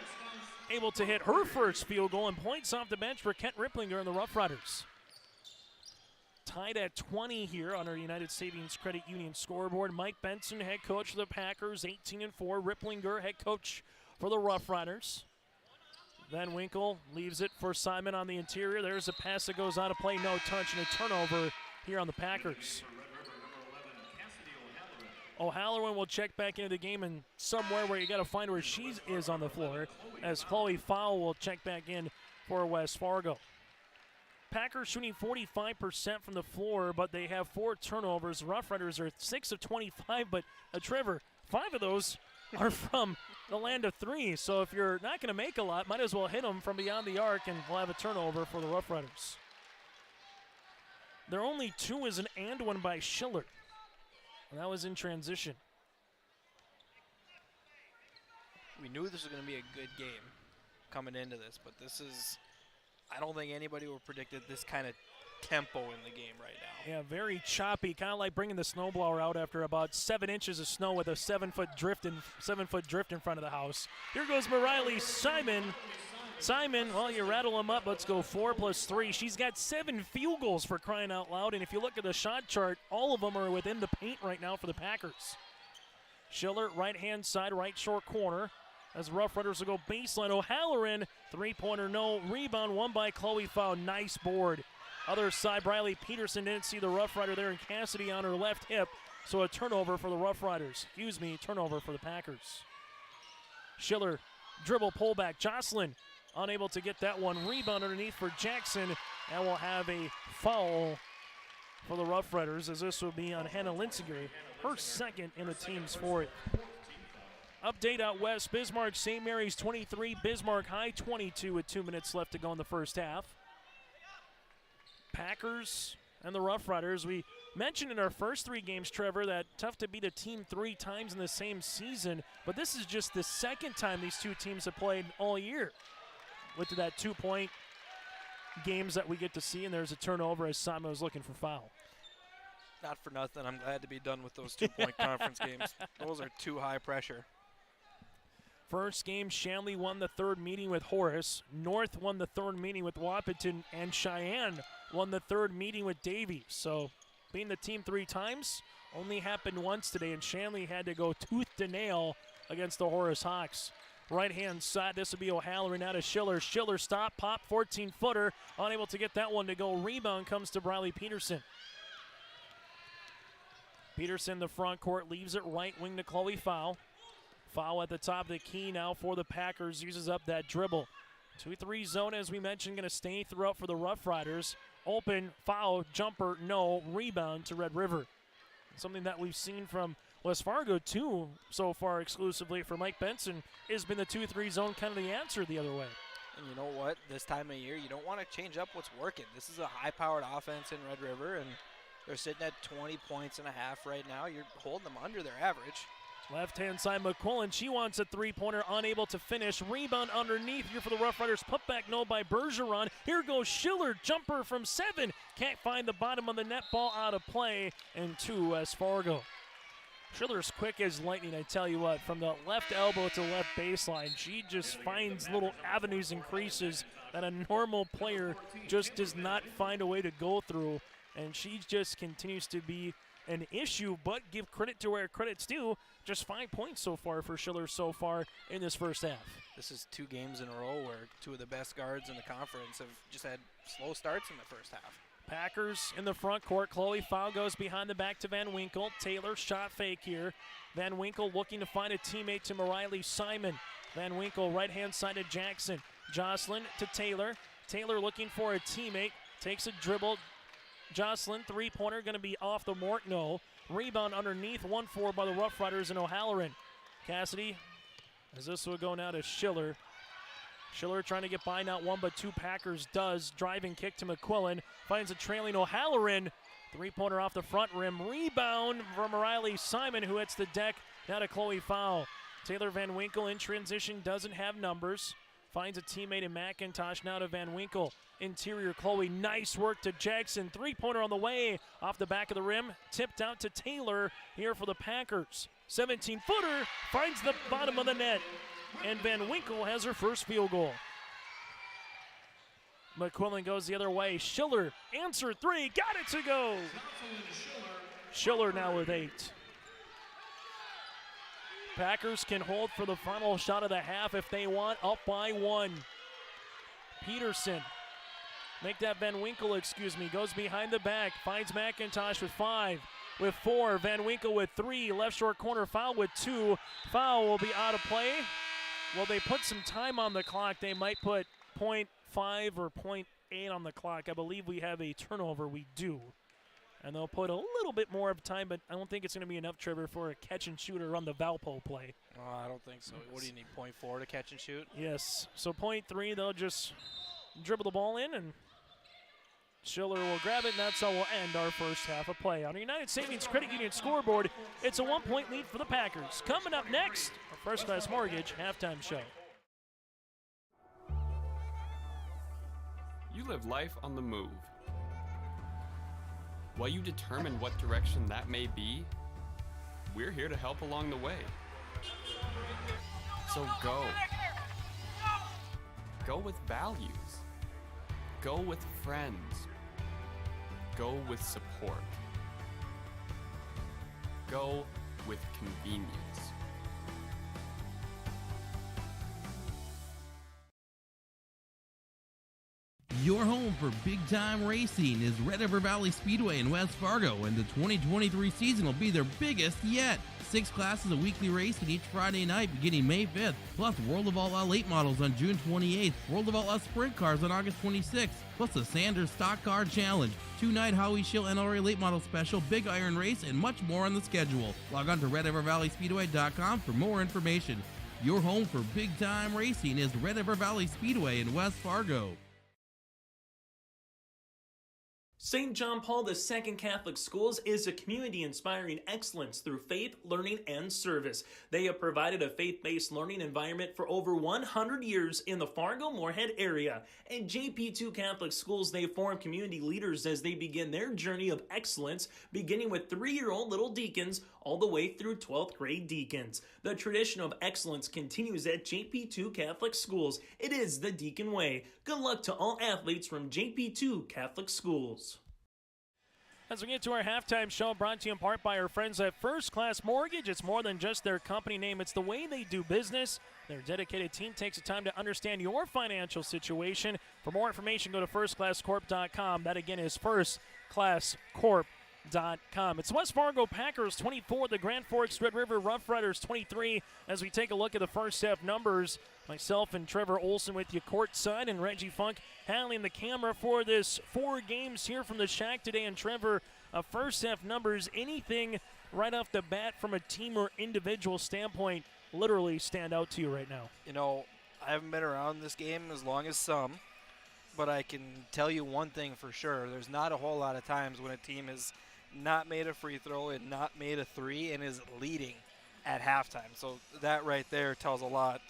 able to hit her first field goal, and points off the bench for Kent Ripplinger and the Rough Riders. Tied at 20 here on our United Savings Credit Union scoreboard. Mike Benson, head coach of the Packers, 18-4. Ripplinger, head coach for the Rough Riders. Van Winkle leaves it for Simon on the interior. There's a pass that goes out of play, no touch, and a turnover here on the Packers. O'Halloran will check back into the game, and somewhere where you got to find where she is on the floor, as Chloe Fowl will check back in for West Fargo. Packers shooting 45% from the floor, but they have 4 turnovers. Rough Riders are 6 of 25, but Trevor, 5 of those are from the land of 3. So if you're not going to make a lot, might as well hit them from beyond the arc, and we'll have a turnover for the Rough Riders. Their only 2 is an and one by Schiller. And that was in transition. We knew this was going to be a good game coming into this, but this is, I don't think anybody would have predicted this kind of tempo in the game right now. Yeah, very choppy, kind of like bringing the snowblower out after about 7 inches of snow with a 7-foot drift in front of the house. Here goes O'Reilly Simon. Simon, well, you rattle him up. Let's go 4 plus 3. She's got 7 field goals, for crying out loud. And if you look at the shot chart, all of them are within the paint right now for the Packers. Schiller, right-hand side, right short corner. As Rough Riders will go baseline. O'Halloran, three-pointer, no. Rebound, won by Chloe Fowl. Nice board. Other side, Briley Peterson didn't see the Rough Rider there, and Cassidy on her left hip. So a turnover for the Rough Riders. Turnover for the Packers. Schiller, dribble, pullback. Jocelyn unable to get that one. Rebound underneath for Jackson, and we'll have a foul for the Rough Riders, as this will be on Hannah Linsinger, her second in the team's fourth. Update out west, Bismarck St. Mary's 23, Bismarck High 22 with 2 minutes left to go in the first half. Packers and the Rough Riders. We mentioned in our first 3 games, Trevor, that tough to beat a team 3 times in the same season, but this is just the second time these two teams have played all year. With that 2-point games that we get to see, and there's a turnover as Simon was looking for foul. Not for nothing, I'm glad to be done with those 2-point conference games. Those are too high pressure. First game, Shanley won the 3rd meeting with Horace. North won the 3rd meeting with Wapaton, and Cheyenne won the 3rd meeting with Davies. So being the team 3 times only happened once today, and Shanley had to go tooth to nail against the Horace Hawks. Right-hand side, this will be O'Halloran out of Schiller. Schiller stop, pop, 14-footer. Unable to get that one to go. Rebound comes to Briley Peterson. Peterson, the front court, leaves it right wing to Chloe Fowl. Foul at the top of the key now for the Packers. Uses up that dribble. 2-3 zone, as we mentioned, going to stay throughout for the Rough Riders. Open, foul, jumper, no. Rebound to Red River. Something that we've seen from West Fargo, too, so far exclusively for Mike Benson, has been the 2-3 zone kind of the answer the other way. And you know what? This time of year, you don't want to change up what's working. This is a high-powered offense in Red River, and they're sitting at 20 points and a half right now. You're holding them under their average. Left-hand side, McQuillan, she wants a 3-pointer, unable to finish. Rebound underneath here for the Rough Riders. Put back no by Bergeron. Here goes Schiller, jumper from 7. Can't find the bottom of the net, ball out of play, and 2 West Fargo. Schiller's quick as lightning, I tell you what. From the left elbow to left baseline, she just finds little avenues and creases that a normal player just does not find a way to go through, and she just continues to be an issue, but give credit to where credit's due. Just 5 points so far for Schiller so far in this first half. This is 2 games in a row where 2 of the best guards in the conference have just had slow starts in the first half. Packers in the front court. Chloe Fowl goes behind the back to Van Winkle. Taylor shot fake here. Van Winkle looking to find a teammate to Mariley Simon. Van Winkle right-hand side to Jackson. Jocelyn to Taylor. Taylor looking for a teammate. Takes a dribble. Jocelyn, 3-pointer, going to be off the mark. No. Rebound underneath. 1-4 by the Rough Riders in O'Halloran. Cassidy, as this will go now to Schiller. Schiller trying to get by, not 1 but 2 Packers does. Driving kick to McQuillan. Finds a trailing O'Halloran. 3-pointer off the front rim. Rebound from Riley Simon, who hits the deck. Now to Chloe Fowl. Taylor Van Winkle in transition, doesn't have numbers. Finds a teammate in McIntosh, now to Van Winkle. Interior Chloe, nice work to Jackson. 3-pointer on the way, off the back of the rim. Tipped out to Taylor here for the Packers. 17-footer, finds the bottom of the net. And Van Winkle has her first field goal. McQuillan goes the other way. Schiller, answer 3, got it to go. Schiller now with 8. Packers can hold for the final shot of the half if they want, up by 1. Peterson, make that Van Winkle, goes behind the back, finds McIntosh with 5, with 4, Van Winkle with 3, left short corner, Foul with 2. Foul will be out of play. Well, they put some time on the clock. They might put 0.5 or 0.8 on the clock. I believe we have a turnover. We do. And they'll put a little bit more of time, but I don't think it's going to be enough, Trevor, for a catch and shoot or run the Valpo play. Oh, I don't think so. What do you need, 0.4 to catch and shoot? Yes. So 0.3, they'll just dribble the ball in, and Schiller will grab it, and that's how we'll end our first half of play. On the United Savings Credit Union scoreboard, it's a 1-point lead for the Packers. Coming up next, our First Class Mortgage halftime show. You live life on the move. While you determine what direction that may be, we're here to help along the way. So go. Go with values. Go with friends. Go with support. Go with convenience. Your home for big-time racing is Red River Valley Speedway in West Fargo, and the 2023 season will be their biggest yet. 6 classes of weekly racing each Friday night beginning May 5th, plus World of All Out late models on June 28th, World of All Out sprint cars on August 26th, plus the Sanders Stock Car Challenge, 2-night Howie Schill NRA late model special, Big Iron Race, and much more on the schedule. Log on to RedRiverValleySpeedway.com for more information. Your home for big-time racing is Red River Valley Speedway in West Fargo. St. John Paul II Catholic Schools is a community inspiring excellence through faith, learning, and service. They have provided a faith-based learning environment for over 100 years in the Fargo-Moorhead area. At JP2 Catholic Schools, they form community leaders as they begin their journey of excellence, beginning with 3-year-old little deacons all the way through 12th grade deacons. The tradition of excellence continues at JP2 Catholic Schools. It is the Deacon Way. Good luck to all athletes from JP2 Catholic Schools. As we get to our halftime show, brought to you in part by our friends at First Class Mortgage. It's more than just their company name, it's the way they do business. Their dedicated team takes the time to understand your financial situation. For more information, go to firstclasscorp.com. That again is firstclasscorp.com. It's West Fargo Packers 24, the Grand Forks Red River Rough Riders 23. As we take a look at the first half numbers, myself and Trevor Olson with you courtside, and Reggie Funk handling the camera for this 4 games here from the Shack today. And Trevor, first half numbers, anything right off the bat from a team or individual standpoint literally stand out to you right now? You know, I haven't been around this game as long as some, but I can tell you one thing for sure. There's not a whole lot of times when a team has not made a free throw and not made a 3 and is leading at halftime. So that right there tells a lot.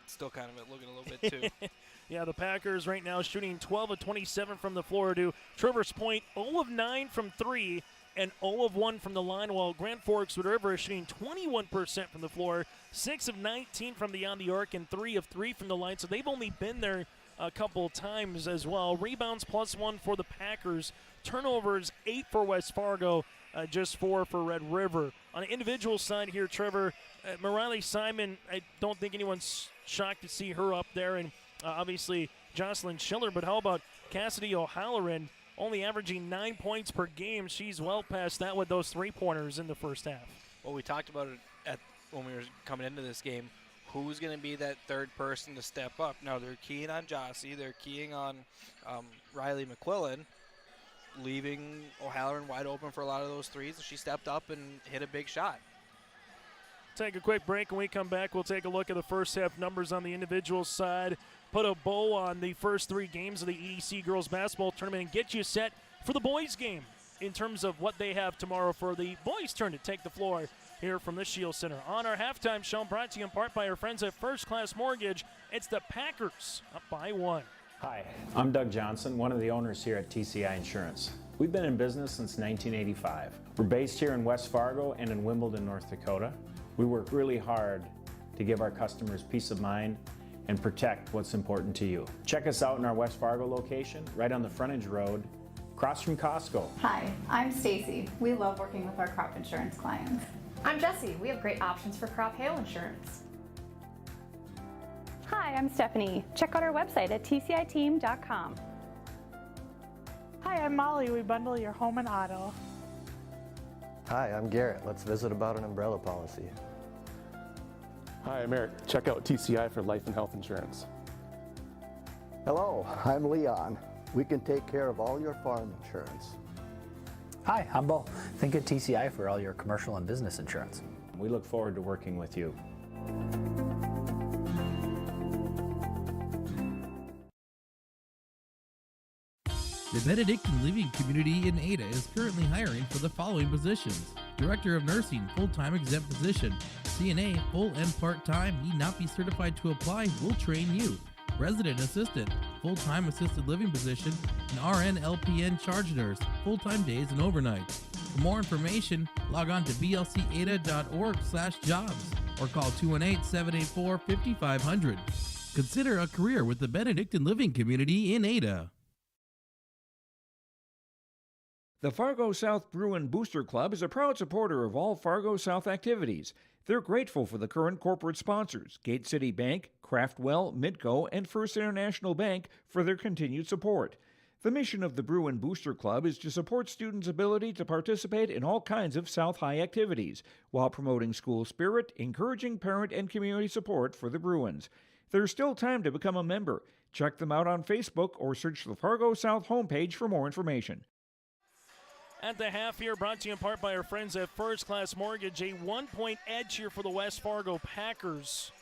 Still kind of looking a little bit too. Yeah, the Packers right now shooting 12 of 27 from the floor to Trevor's point, 0 of 9 from 3 and 0 of 1 from the line, while Grand Forks Red River is shooting 21% from the floor, 6 of 19 from beyond the arc, and 3 of 3 from the line. So they've only been there a couple times as well. Rebounds +1 for the Packers. Turnovers 8 for West Fargo, just 4 for Red River. On the individual side here, Trevor, Morale Simon, I don't think anyone's shocked to see her up there, and obviously Jocelyn Schiller, but how about Cassidy O'Halloran, only averaging 9 points per game? She's well past that with those 3-pointers in the first half. Well, we talked about it when we were coming into this game. Who's going to be that third person to step up? Now, they're keying on Jossie. They're keying on Riley McQuillan, leaving O'Halloran wide open for a lot of those threes. And she stepped up and hit a big shot. Take a quick break. When we come back, we'll take a look at the first half numbers on the individual side, put a bow on the first 3 games of the EDC girls basketball tournament, and get you set for the boys game in terms of what they have tomorrow for the boys' turn to take the floor here from the Shield Center. On our halftime show, brought to you in part by our friends at First Class Mortgage, it's the Packers up by 1. Hi, I'm Doug Johnson, one of the owners here at TCI Insurance. We've been in business since 1985. We're based here in West Fargo and in Wimbledon, North Dakota. We work really hard to give our customers peace of mind and protect what's important to you. Check us out in our West Fargo location, right on the frontage road, across from Costco. Hi, I'm Stacy. We love working with our crop insurance clients. I'm Jessie. We have great options for crop hail insurance. Hi, I'm Stephanie. Check out our website at tciteam.com. Hi, I'm Molly. We bundle your home and auto. Hi, I'm Garrett. Let's visit about an umbrella policy. Hi, I'm Eric. Check out TCI for life and health insurance. Hello, I'm Leon. We can take care of all your farm insurance. Hi, I'm Bo. Think of TCI for all your commercial and business insurance. We look forward to working with you. The Benedictine Living Community in Ada is currently hiring for the following positions: Director of Nursing, full-time exempt position; CNA, full and part-time, need not be certified to apply, will train you; Resident Assistant, full-time assisted living position; and RN LPN charge nurse, full-time days and overnights. For more information, log on to blcada.org/jobs or call 218-784-5500. Consider a career with the Benedictine Living Community in Ada. The Fargo South Bruin Booster Club is a proud supporter of all Fargo South activities. They're grateful for the current corporate sponsors, Gate City Bank, Craftwell, Midco, and First International Bank, for their continued support. The mission of the Bruin Booster Club is to support students' ability to participate in all kinds of South High activities, while promoting school spirit, encouraging parent and community support for the Bruins. There's still time to become a member. Check them out on Facebook or search the Fargo South homepage for more information. At the half here, brought to you in part by our friends at First Class Mortgage, a 1-point edge here for the West Fargo Packers.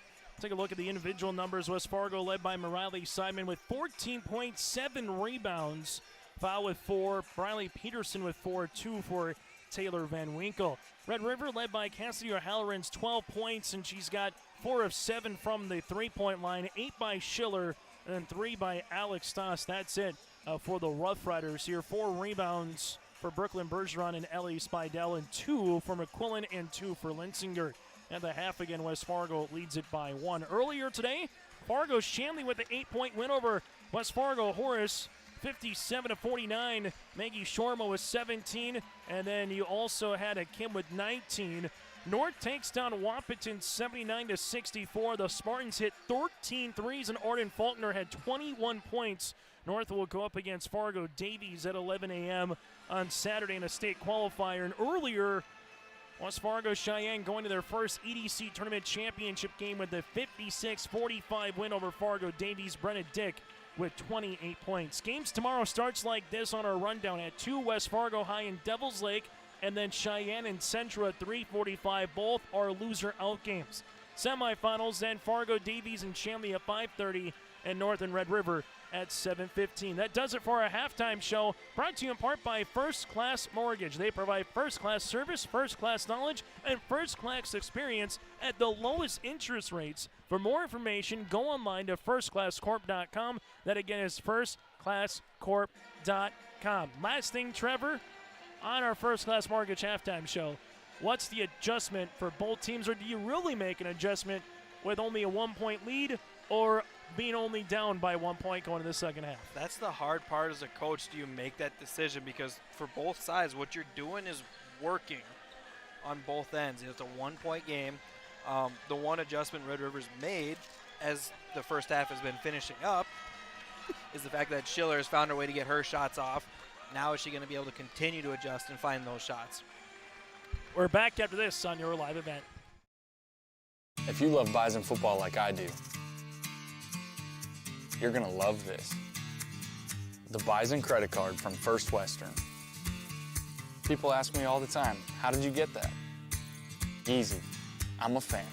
Take a look at the individual numbers. West Fargo led by Riley Simon with 14.7 rebounds. Foul with 4. Briley Peterson with 4. 2 for Taylor Van Winkle. Red River led by Cassidy O'Halloran's 12 points, and she's got 4 of 7 from the three-point line. 8 by Schiller, and then 3 by Alex Stoss. That's it for the Rough Riders here. 4 rebounds for Brooklyn Bergeron and Ellie Spidell, and 2 for McQuillan and 2 for Linsinger. At the half again, West Fargo leads it by 1. Earlier today, Fargo Shanley with the 8-point win over West Fargo Horace, 57-49. Maggie Shorma with 17, and then you also had a Kim with 19. North takes down Wahpeton 79-64. The Spartans hit 13 threes, and Arden Faulkner had 21 points. North will go up against Fargo Davies at 11 a.m. on Saturday in a state qualifier. And earlier, West Fargo Cheyenne going to their first EDC tournament championship game with the 56-45 win over Fargo Davies. Brenna Dick with 28 points. Games tomorrow starts like this on our rundown at 2, West Fargo High and Devils Lake, and then Cheyenne and Centra at 3:45. Both are loser-out games. Semifinals, then Fargo Davies and Shanley at 5:30, and North and Red River at 7:15. That does it for our halftime show, brought to you in part by First Class Mortgage. They provide first-class service, first-class knowledge, and first-class experience at the lowest interest rates. For more information, go online to firstclasscorp.com. That again is firstclasscorp.com. Last thing, Trevor, on our First Class Mortgage halftime show, what's the adjustment for both teams, or do you really make an adjustment with only a 1-point lead, or being only down by 1 point going to the second half? That's the hard part as a coach. Do you make that decision? Because for both sides, what you're doing is working on both ends. It's a 1-point game. The one adjustment Red River's made as the first half has been finishing up is the fact that Schiller has found her way to get her shots off. Now is she going to be able to continue to adjust and find those shots? We're back after this on your live event. If you love Bison football like I do, you're going to love this. The Bison credit card from First Western. People ask me all the time, how did you get that? Easy. I'm a fan.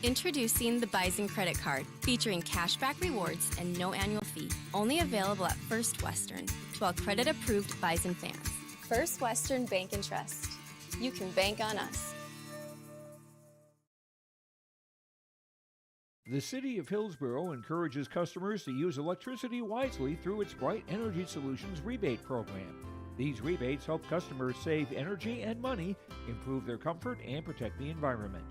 Introducing the Bison credit card, featuring cashback rewards and no annual fee. Only available at First Western to all credit-approved Bison fans. First Western Bank and Trust. You can bank on us. The City of Hillsborough encourages customers to use electricity wisely through its Bright Energy Solutions rebate program. These rebates help customers save energy and money, improve their comfort, and protect the environment.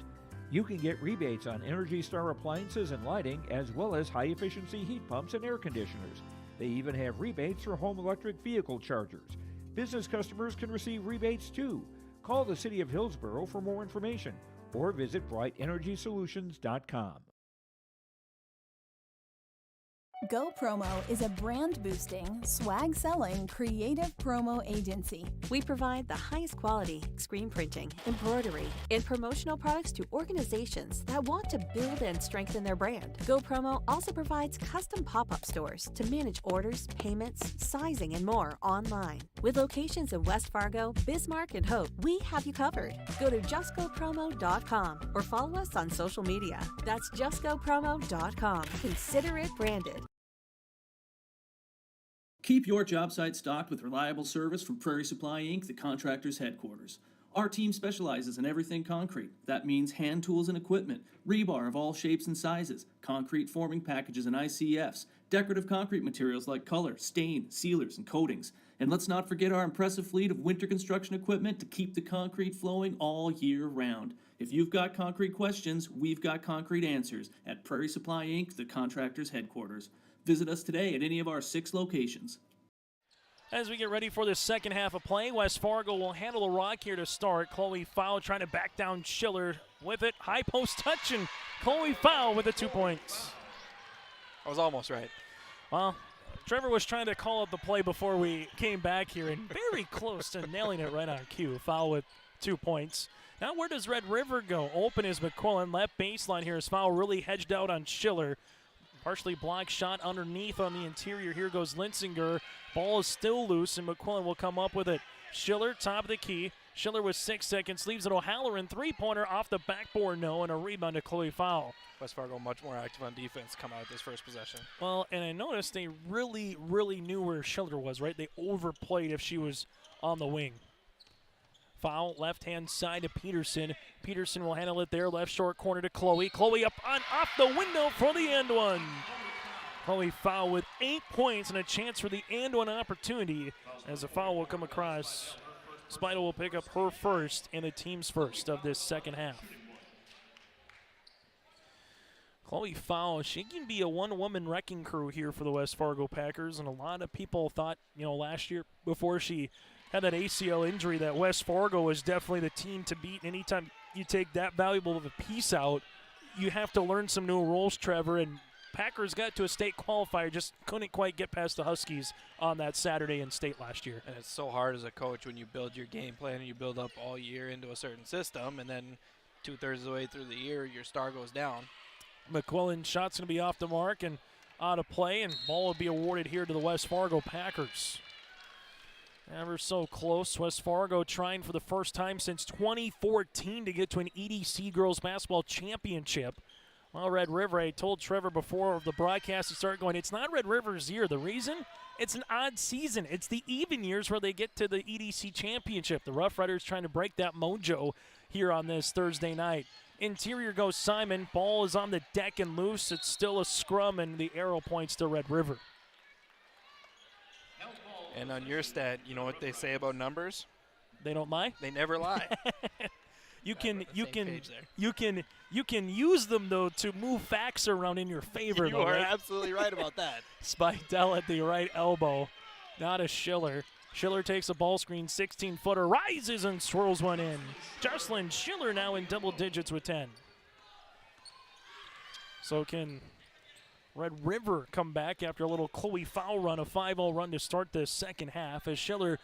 You can get rebates on Energy Star appliances and lighting, as well as high-efficiency heat pumps and air conditioners. They even have rebates for home electric vehicle chargers. Business customers can receive rebates too. Call the City of Hillsborough for more information or visit brightenergysolutions.com. Go Promo is a brand-boosting, swag-selling, creative promo agency. We provide the highest quality screen printing, embroidery, and promotional products to organizations that want to build and strengthen their brand. Go Promo also provides custom pop-up stores to manage orders, payments, sizing, and more online. With locations in West Fargo, Bismarck, and Hope, we have you covered. Go to justgopromo.com or follow us on social media. That's justgopromo.com. Consider it branded. Keep your job site stocked with reliable service from Prairie Supply Inc., the contractor's headquarters. Our team specializes in everything concrete. That means hand tools and equipment, rebar of all shapes and sizes, concrete forming packages and ICFs, decorative concrete materials like color, stain, sealers, and coatings. And let's not forget our impressive fleet of winter construction equipment to keep the concrete flowing all year round. If you've got concrete questions, we've got concrete answers at Prairie Supply Inc., the contractor's headquarters. Visit us today at any of our 6 locations. As we get ready for the second half of play, West Fargo will handle the rock here to start. Chloe Fowl trying to back down Schiller with it. High post touch, and Chloe Fowl with the 2 points. I was almost right. Well, Trevor was trying to call up the play before we came back here, and very close to nailing it right on cue. Fowl with 2 points. Now where does Red River go? Open is McQuillan. Left baseline here is Fowl really hedged out on Schiller. Partially blocked shot underneath on the interior. Here goes Linsinger. Ball is still loose, and McQuillan will come up with it. Schiller, top of the key. Schiller with 6 seconds, leaves it O'Halloran, three-pointer off the backboard, no, and a rebound to Chloe Fowl. West Fargo much more active on defense come out this first possession. Well, and I noticed they really, really knew where Schiller was, right? They overplayed if she was on the wing. Foul, left-hand side to Peterson. Peterson will handle it there, left short corner to Chloe. Chloe up on off the window for the and one. Chloe Foul with 8 points and a chance for the and one opportunity as a foul will come across. Spidel will pick up her first and the team's first of this second half. Chloe Foul, she can be a one-woman wrecking crew here for the West Fargo Packers, and a lot of people thought, last year before she had that ACL injury that West Fargo was definitely the team to beat. Anytime you take that valuable of a piece out, you have to learn some new roles, Trevor, and Packers got to a state qualifier, just couldn't quite get past the Huskies on that Saturday in state last year. And it's so hard as a coach when you build your game plan and you build up all year into a certain system, and then 2/3 of the way through the year, your star goes down. McQuillan shot's going to be off the mark and out of play, and ball will be awarded here to the West Fargo Packers. Ever so close. West Fargo trying for the first time since 2014 to get to an EDC Girls Basketball Championship. Well, Red River, I told Trevor before the broadcast to start going, it's not Red River's year. The reason? It's an odd season. It's the even years where they get to the EDC Championship. The Rough Riders trying to break that mojo here on this Thursday night. Interior goes Simon. Ball is on the deck and loose. It's still a scrum, and the arrow points to Red River. And on your stat, you know what they say about numbers? They don't lie? They never lie. You can use them though to move facts around in your favor. You though, are right? absolutely right about that. Spidel at the right elbow, not a Schiller. Schiller takes a ball screen, 16-footer, rises and swirls one in. Jocelyn Schiller now in double digits with 10. So can Red River come back after a little Chloe Foul run, a 5-0 run to start the second half as Schiller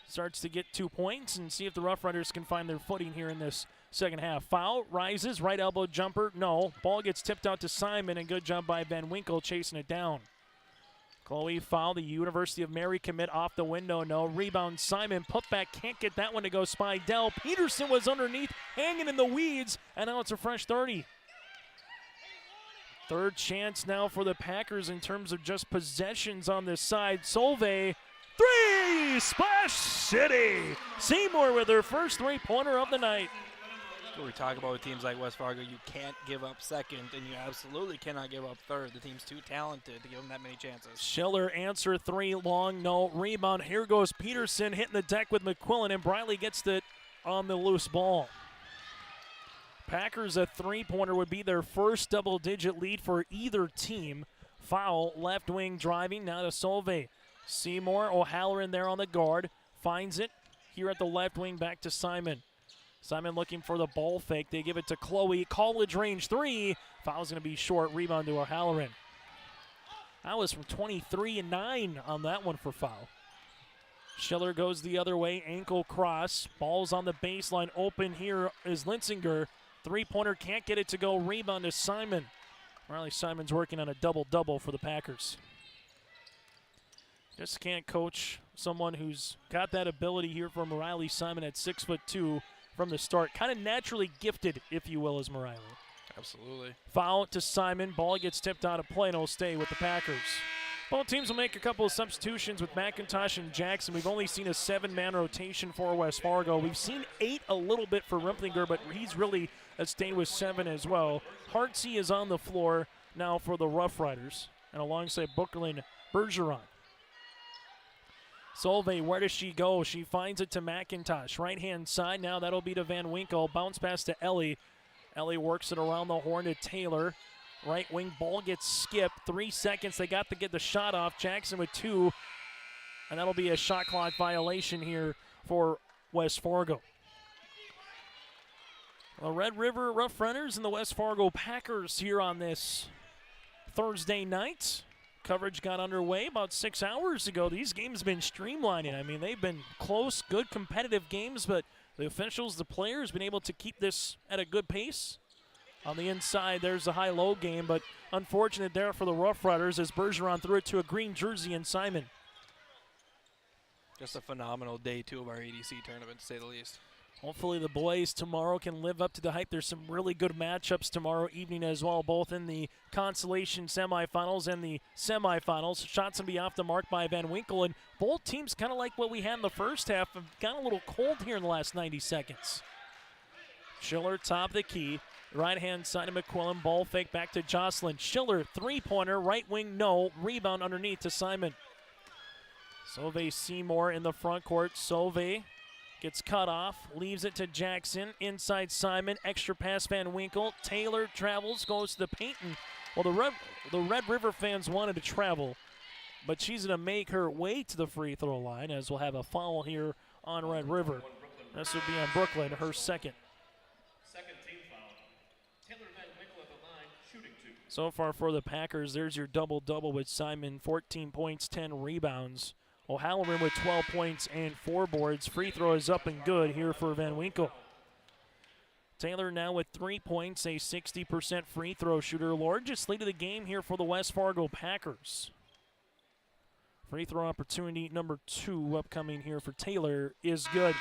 starts to get 2 points and see if the Rough Riders can find their footing here in this second half. Foul rises, right elbow jumper, no. Ball gets tipped out to Simon, and good job by Van Winkle chasing it down. Chloe Foul, the University of Mary commit off the window, no. Rebound Simon, putback, can't get that one to go. Spidel. Peterson was underneath, hanging in the weeds, and now it's a fresh 30. Third chance now for the Packers in terms of just possessions on this side. Solvay, three! Splash City! Seymour with her first three-pointer of the night. That's what we talk about with teams like West Fargo. You can't give up second, and you absolutely cannot give up third. The team's too talented to give them that many chances. Schiller answer three, long, no. Rebound, here goes Peterson hitting the deck with McQuillan, and Briley gets it on the loose ball. Packers, a three-pointer would be their first double-digit lead for either team. Foul, left wing driving, now to Solvay. Seymour, O'Halloran there on the guard, finds it here at the left wing, back to Simon. Simon looking for the ball fake. They give it to Chloe. College range three. Foul's going to be short. Rebound to O'Halloran. That was from 23-9 on that one for foul. Schiller goes the other way. Ankle cross. Ball's on the baseline. Open here is Linsinger. Three-pointer can't get it to go. Rebound to Simon. Riley Simon's working on a double-double for the Packers. Just can't coach someone who's got that ability here from Riley Simon at 6'2" from the start. Kind of naturally gifted, if you will, as Riley. Absolutely. Foul to Simon. Ball gets tipped out of play and will stay with the Packers. Both teams will make a couple of substitutions with McIntosh and Jackson. We've only seen a 7-man rotation for West Fargo. We've seen 8 a little bit for Rumplinger, but he's really stayed with 7 as well. Hartsey is on the floor now for the Rough Riders, and alongside Bookerlin Bergeron. Solvay, where does she go? She finds it to McIntosh. Right-hand side, now that'll be to Van Winkle. Bounce pass to Ellie. Ellie works it around the horn to Taylor. Right wing ball gets skipped. 3 seconds. They got to get the shot off. Jackson with 2. And that'll be a shot clock violation here for West Fargo. The Red River Rough Riders and the West Fargo Packers here on this Thursday night. Coverage got underway about 6 hours ago. These games have been streamlining. I mean, they've been close, good competitive games, but the officials, the players, been able to keep this at a good pace. On the inside, there's a high-low game, but unfortunate there for the Rough Riders as Bergeron threw it to a green jersey and Simon. Just a phenomenal day 2 of our EDC tournament, to say the least. Hopefully the boys tomorrow can live up to the hype. There's some really good matchups tomorrow evening as well, both in the consolation semifinals and the semifinals. Shots will be off the mark by Van Winkle, and both teams, kind of like what we had in the first half, have gotten a little cold here in the last 90 seconds. Schiller top of the key. Right-hand side of McQuillan. Ball fake back to Jocelyn. Schiller, three-pointer. Right wing, no. Rebound underneath to Simon. Sauve Seymour in the front court. Sauve gets cut off, leaves it to Jackson. Inside Simon, extra pass Van Winkle. Taylor travels, goes to the paint. And, well, the Red River fans wanted to travel, but she's going to make her way to the free throw line, as we'll have a foul here on Red River. This would be on Brooklyn, her second. Second team foul. Taylor Van Winkle at the line, shooting 2. So far for the Packers, there's your double-double with Simon, 14 points, 10 rebounds. O'Halloran with 12 points and 4 boards. Free throw is up and good here for Van Winkle. Taylor now with 3 points, a 60% free throw shooter. Largest lead of the game here for the West Fargo Packers. Free throw opportunity number 2 upcoming here for Taylor is good.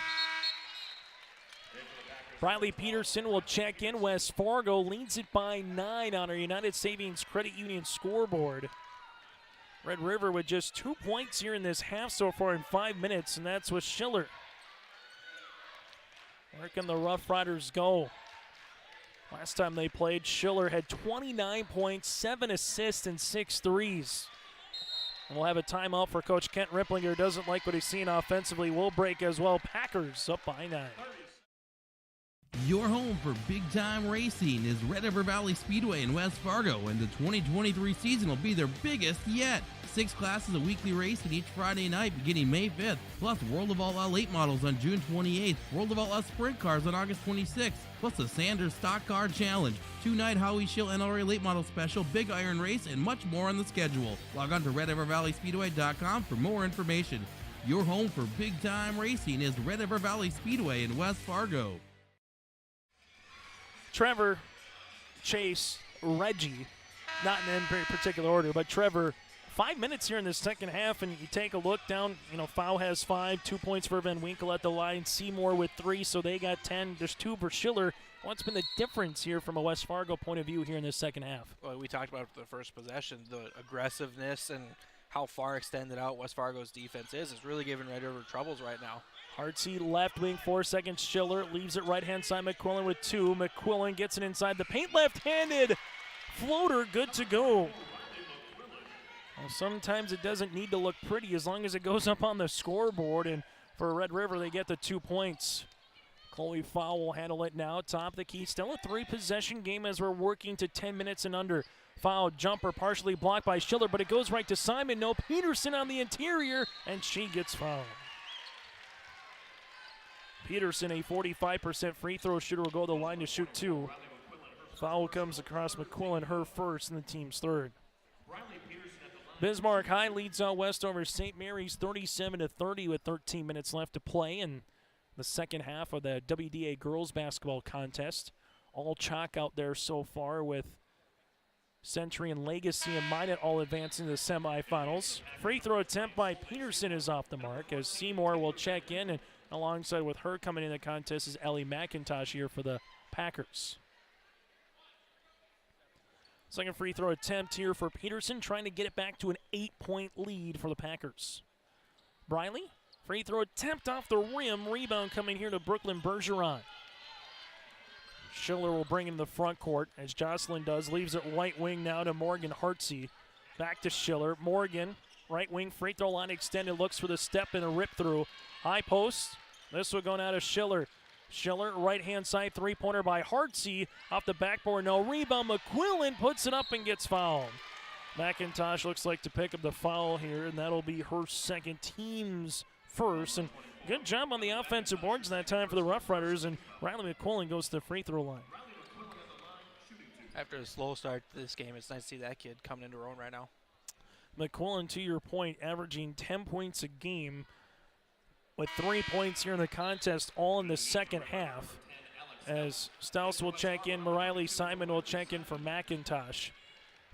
Briley Peterson will check in. West Fargo leads it by 9 on our United Savings Credit Union scoreboard. Red River with just 2 points here in this half so far in 5 minutes, and that's with Schiller. Where can the Rough Riders go? Last time they played, Schiller had 29 points, 7 assists, and 6 threes. And we'll have a timeout for Coach Kent Ripplinger. Doesn't like what he's seeing offensively. Will break as well. Packers up by 9. Your home for big-time racing is Red River Valley Speedway in West Fargo, and the 2023 season will be their biggest yet. 6 classes of weekly racing each Friday night beginning May 5th, plus World of All late models on June 28th, World of All sprint cars on August 26th, plus the Sanders Stock Car Challenge, 2-night Howie Schill NRA late model special, Big Iron Race, and much more on the schedule. Log on to RedRiverValleySpeedway.com for more information. Your home for big-time racing is Red River Valley Speedway in West Fargo. Trevor, Chase, Reggie, not in any particular order, but Trevor, 5 minutes here in the second half, and you take a look down, Foul has 5, 2 points for Van Winkle at the line, Seymour with 3, so they got 10. There's 2 for Schiller. What's been the difference here from a West Fargo point of view here in the second half? Well, we talked about the first possession, the aggressiveness and how far extended out West Fargo's defense is really giving Red River troubles right now. Hartsey left wing, 4 seconds. Schiller leaves it right-hand side. McQuillan with 2. McQuillan gets it inside the paint. Left-handed floater, good to go. Well, sometimes it doesn't need to look pretty as long as it goes up on the scoreboard. And for Red River, they get the 2 points. Chloe Fowl will handle it now. Top of the key. Still a 3-possession game as we're working to 10 minutes and under. Foul jumper partially blocked by Schiller, but it goes right to Simon. No, Peterson on the interior, and she gets fouled. Peterson, a 45% free throw shooter, will go to the line to shoot 2. Foul comes across McQuillan, her first, and the team's third. Bismarck High leads out west over St. Mary's 37-30 with 13 minutes left to play in the second half of the WDA girls basketball contest. All chalk out there so far with Century and Legacy and Minot all advancing to the semifinals. Free throw attempt by Peterson is off the mark as Seymour will check in, and alongside with her coming in the contest is Ellie McIntosh here for the Packers. Second free throw attempt here for Peterson, trying to get it back to an 8-point lead for the Packers. Briley, free throw attempt off the rim. Rebound coming here to Brooklyn Bergeron. Schiller will bring in the front court as Jocelyn does. Leaves it right wing now to Morgan Hartsey. Back to Schiller. Morgan, right wing, free throw line extended. Looks for the step and a rip through. High post. This one going out of Schiller. Schiller, right-hand side, three-pointer by Hartsey. Off the backboard, no rebound. McQuillan puts it up and gets fouled. McIntosh looks like to pick up the foul here, and that'll be her second, team's first. And good job on the offensive boards that time for the Rough Riders, and Riley McQuillan goes to the free throw line. After a slow start to this game, it's nice to see that kid coming into her own right now. McQuillan, to your point, averaging 10 points a game with 3 points here in the contest, all in the second half. As Stouse will check in, Mariley Simon will check in for McIntosh.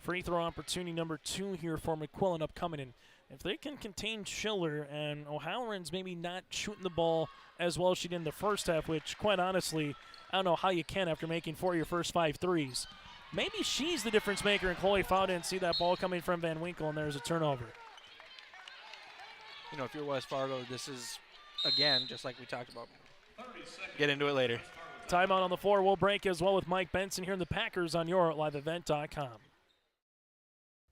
Free throw opportunity number 2 here for McQuillan upcoming. And if they can contain Schiller, and O'Halloran's maybe not shooting the ball as well as she did in the first half, which, quite honestly, I don't know how you can after making 4 of your first 5 threes. Maybe she's the difference maker, and Chloe Fow didn't see that ball coming from Van Winkle, and there's a turnover. You know, if you're West Fargo, this is, again, just like we talked about. Get into it later. Timeout on the floor. We'll break as well with Mike Benson here in the Packers on YourLiveEvent.com.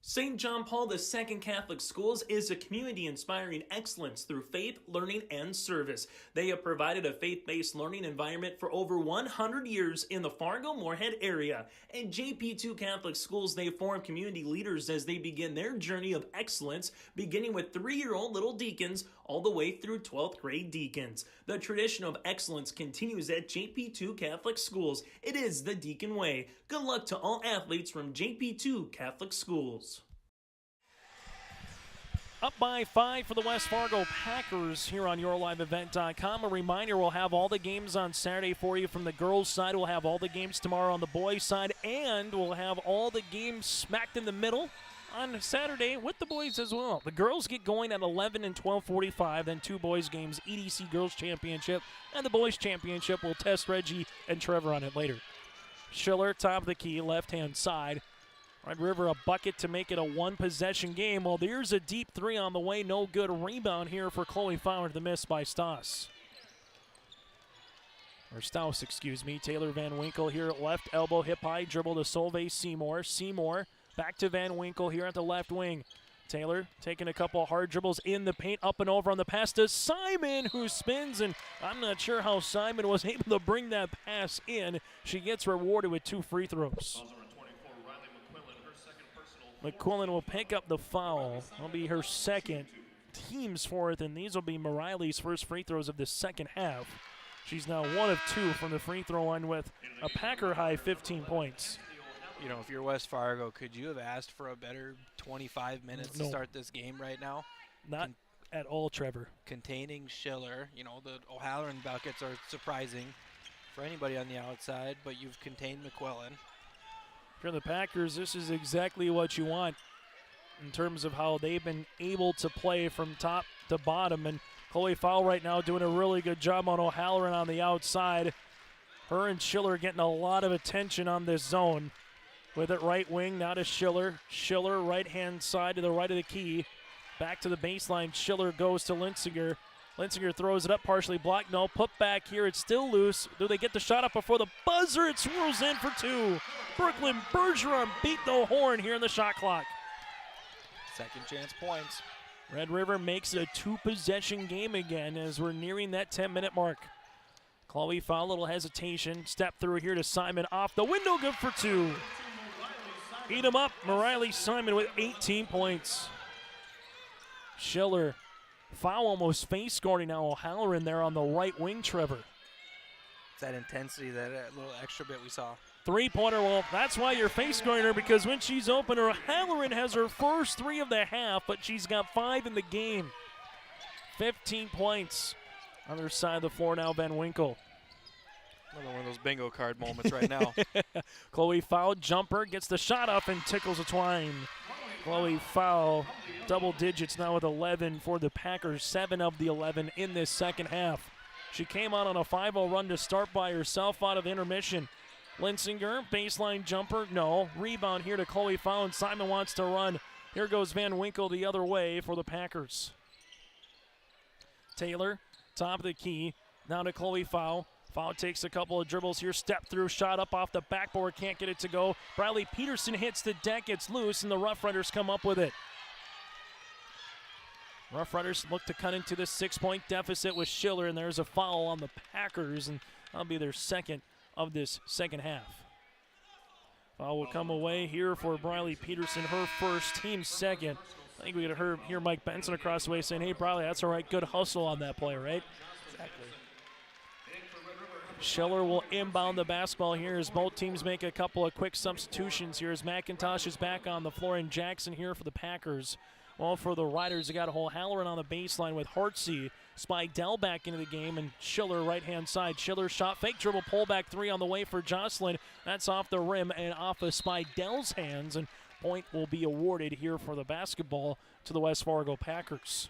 St. John Paul II Catholic Schools is a community inspiring excellence through faith, learning, and service. They have provided a faith-based learning environment for over 100 years in the Fargo-Moorhead area. At JP2 Catholic Schools, they form community leaders as they begin their journey of excellence, beginning with 3-year-old little deacons all the way through 12th grade deacons. The tradition of excellence continues at JP2 Catholic Schools. It is the Deacon Way. Good luck to all athletes from JP2 Catholic Schools. Up by 5 for the West Fargo Packers here on YourLiveEvent.com. A reminder, we'll have all the games on Saturday for you from the girls' side. We'll have all the games tomorrow on the boys' side, and we'll have all the games smacked in the middle on Saturday with the boys as well. The girls get going at 11 and 12:45, then 2 boys games, EDC Girls Championship, and the boys championship. We'll test Reggie and Trevor on it later. Schiller, top of the key, left-hand side. Red River a bucket to make it a 1-possession game. Well, there's a deep 3 on the way. No good. Rebound here for Chloe Fowler. The miss by Stoss. Or Stouse, excuse me. Taylor Van Winkle here at left elbow, hip high, dribble to Solveig Seymour. Seymour back to Van Winkle here at the left wing. Taylor taking a couple hard dribbles in the paint, up and over on the pass to Simon, who spins, and I'm not sure how Simon was able to bring that pass in. She gets rewarded with 2 free throws. McQuillan will pick up the foul. It'll be her second, team's 4th, and these will be Mariley's first free throws of the second half. She's now 1 of 2 from the free throw line with a Packer-high 15 points. You know, if you're West Fargo, could you have asked for a better 25 minutes to start this game right now? Not at all, Trevor. Containing Schiller. You know, the O'Halloran buckets are surprising for anybody on the outside, but you've contained McQuillan. For the Packers, this is exactly what you want in terms of how they've been able to play from top to bottom. And Chloe Fowl right now doing a really good job on O'Halloran on the outside. Her and Schiller getting a lot of attention on this zone. With it right wing, now to Schiller. Schiller right-hand side to the right of the key. Back to the baseline. Schiller goes to Linsinger. Linsinger throws it up, partially blocked. No, put back here. It's still loose. Do they get the shot up before the buzzer? It swirls in for 2. Brooklyn Bergeron beat the horn here in the shot clock. Second chance points. Red River makes it a 2-possession game again as we're nearing that 10-minute mark. Chloe Fowl, little hesitation. Step through here to Simon off the window, good for 2. Eat him up, Mariley Simon with 18 points. Schiller, Foul almost face guarding now O'Halloran there on the right wing, Trevor. It's that intensity, that little extra bit we saw. 3-pointer, well, that's why you're face guarding her, because when she's open, O'Halloran has her first 3 of the half, but she's got 5 in the game. 15 points. Other side of the floor now, Van Winkle. Another one of those bingo card moments right now. Chloe Fowl, jumper, gets the shot up and tickles a twine. Chloe Fowl, double digits now with 11 for the Packers, 7 of the 11 in this second half. She came out on a 5-0 run to start by herself out of intermission. Linsinger, baseline jumper, no. Rebound here to Chloe Fowl, and Simon wants to run. Here goes Van Winkle the other way for the Packers. Taylor, top of the key, now to Chloe Fowl. Fowl takes a couple of dribbles here, step through, shot up off the backboard, can't get it to go. Bradley Peterson hits the deck, it's loose, and the Rough Riders come up with it. Rough Riders look to cut into this 6-point deficit with Schiller, and there's a foul on the Packers, and that'll be their second of this second half. Foul will come away here for Bradley Peterson, her first, team second. I think we could hear Mike Benson across the way saying, hey, Bradley, that's all right, good hustle on that play, right? Exactly. Schiller will inbound the basketball here as both teams make a couple of quick substitutions here as McIntosh is back on the floor and Jackson here for the Packers. Well, for the Riders, they got O'Halloran on the baseline with Hartsey. Spidell back into the game, and Schiller right-hand side. Schiller shot, fake dribble, pullback 3 on the way for Jocelyn. That's off the rim and off of Spidell's hands, and point will be awarded here for the basketball to the West Fargo Packers.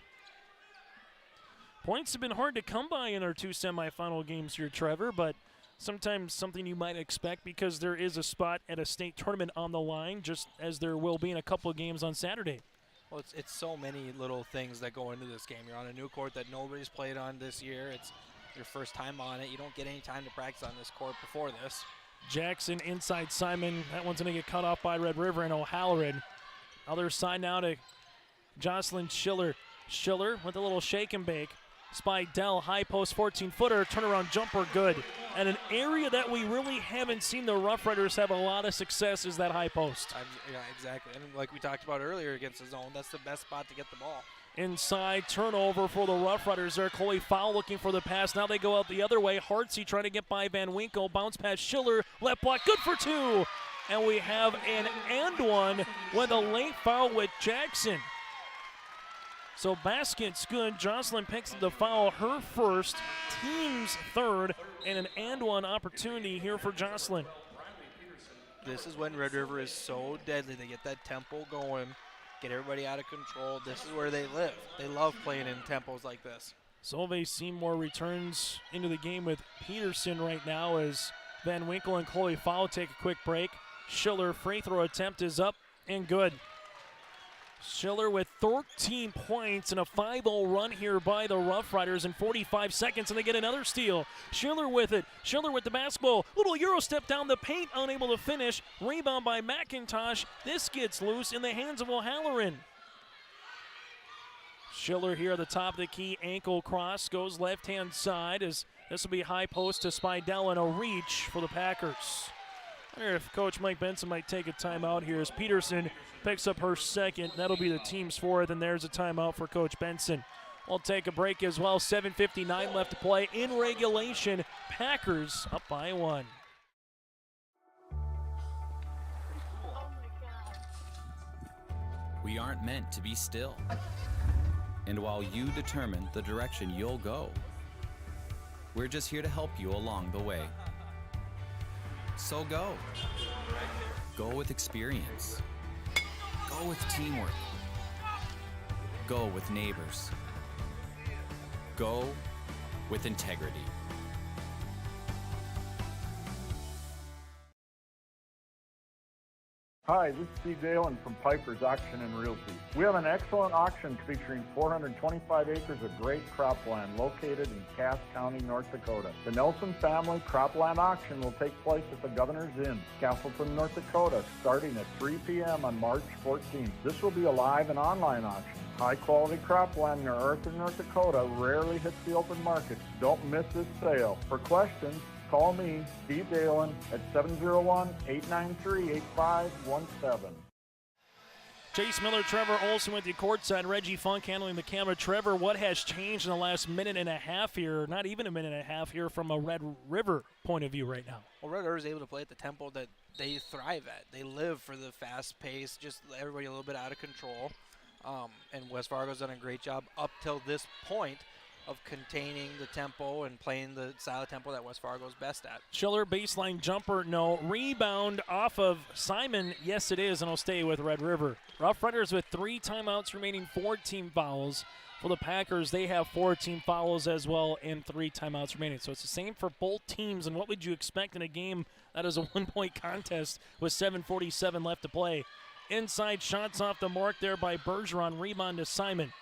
Points have been hard to come by in our 2 semifinal games here, Trevor, but sometimes something you might expect because there is a spot at a state tournament on the line, just as there will be in a couple of games on Saturday. Well, it's so many little things that go into this game. You're on a new court that nobody's played on this year. It's your first time on it. You don't get any time to practice on this court before this. Jackson inside Simon. That one's going to get cut off by Red River and O'Halloran. Other side now to Jocelyn Schiller. Schiller with a little shake and bake. Spidell, high post 14-footer, turnaround jumper, good. And an area that we really haven't seen the Rough Riders have a lot of success is that high post. Yeah, exactly. And like we talked about earlier against the zone, that's the best spot to get the ball. Inside turnover for the Rough Riders there. Chloe Fowl looking for the pass. Now they go out the other way. Hartsey trying to get by Van Winkle. Bounce pass Schiller. Left block. Good for 2. And we have an and one with a late foul with Jackson. So basket's good. Jocelyn picks up the foul, her first, team's third, and an and one opportunity here for Jocelyn. This is when Red River is so deadly. They get that tempo going, get everybody out of control. This is where they live. They love playing in tempos like this. Solveig Seymour returns into the game with Peterson right now as Van Winkle and Chloe Fowl take a quick break. Schiller free throw attempt is up and good. Schiller with 13 points and a 5-0 run here by the Rough Riders in 45 seconds, and they get another steal. Schiller with it. Schiller with the basketball. Little Euro step down the paint, unable to finish. Rebound by McIntosh. This gets loose in the hands of O'Halloran. Schiller here at the top of the key. Ankle cross goes left-hand side as this will be high post to Spidell and a reach for the Packers. I wonder if Coach Mike Benson might take a timeout here as Peterson picks up her second. That'll be the team's fourth, and there's a timeout for Coach Benson. We'll take a break as well. 7:59 left to play in regulation. Packers up by 1. We aren't meant to be still. And while you determine the direction you'll go, we're just here to help you along the way. So go. Go with experience. Go with teamwork. Go with neighbors. Go with integrity. Hi, this is Steve Dalen from Piper's Auction and Realty. We have an excellent auction featuring 425 acres of great cropland located in Cass County, North Dakota. The Nelson Family Cropland Auction will take place at the Governor's Inn, Castleton, North Dakota, starting at 3 p.m. on March 14th. This will be a live and online auction. High-quality cropland near Arthur, North Dakota rarely hits the open market. Don't miss this sale. For questions, call me, Steve Dalen, at 701-893-8517. Chase Miller, Trevor Olson with you courtside. Reggie Funk handling the camera. Trevor, what has changed in the last minute and a half here? Not even a minute and a half here from a Red River point of view right now. Well, Red River is able to play at the tempo that they thrive at. They live for the fast pace, just everybody a little bit out of control. And West Fargo's done a great job up till this point of containing the tempo and playing the style of tempo that West Fargo's best at. Schiller baseline jumper, no. Rebound off of Simon, yes it is, and I'll stay with Red River. Rough Riders with 3 timeouts remaining, 4 team fouls. For the Packers, they have 4 team fouls as well and 3 timeouts remaining. So it's the same for both teams, and what would you expect in a game that is a 1-point contest with 7:47 left to play? Inside shots off the mark there by Bergeron, rebound to Simon.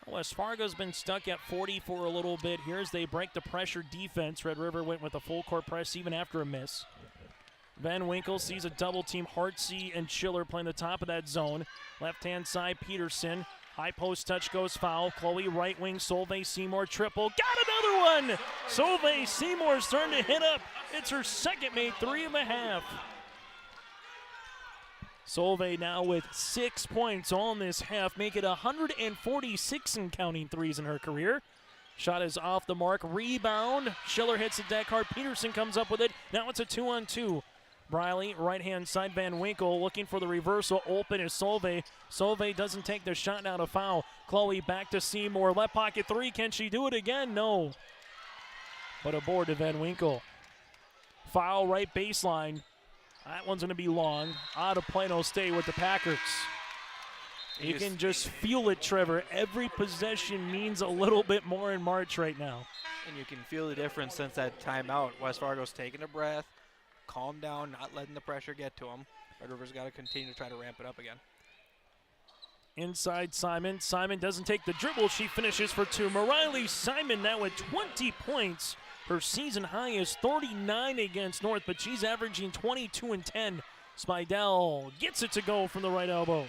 West Fargo's been stuck at 40 for a little bit here as they break the pressure defense. Red River went with a full court press even after a miss. Van Winkle sees a double team. Hartsey and Schiller playing the top of that zone. Left-hand side, Peterson. High post touch goes foul. Chloe right wing, Solveig Seymour triple. Got another one! Solveig Seymour's starting to hit up. It's her second made 3.5. Solveig now with 6 points all in this half, make it 146 and counting threes in her career. Shot is off the mark. Rebound. Schiller hits the deck hard. Peterson comes up with it. Now it's a 2-on-2. Briley, right-hand side, Van Winkle looking for the reversal. Open is Solveig. Solveig doesn't take the shot, now to foul. Chloe back to Seymour. Left pocket 3. Can she do it again? No. But a board to Van Winkle. Foul right baseline. That one's going to be long. Out of play, no stay with the Packers. You can just feel it, Trevor. Every possession means a little bit more in March right now. And you can feel the difference since that timeout. West Fargo's taking a breath, calm down, not letting the pressure get to them. Red River's got to continue to try to ramp it up again. Inside Simon. Simon doesn't take the dribble. She finishes for two. Mariley Simon now at 20 points. Her season high is 39 against North, but she's averaging 22 and 10. Spidell gets it to go from the right elbow.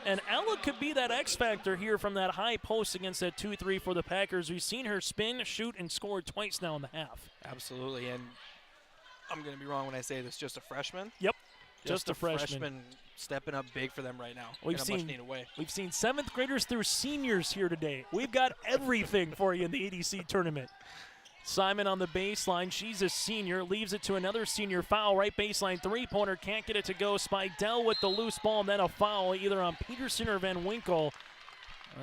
And Ella could be that X factor here from that high post against that 2-3 for the Packers. We've seen her spin, shoot, and score twice now in the half. Absolutely, and I'm going to be wrong when I say this, just a freshman? Yep, just a freshman. Stepping up big for them right now We've in a much-needed way. We've seen 7th graders through seniors here today. We've got everything for you in the EDC tournament. Simon on the baseline. She's a senior. Leaves it to another senior. Foul. Right baseline. Three-pointer. Can't get it to go. Spidell with the loose ball, and then a foul either on Peterson or Van Winkle.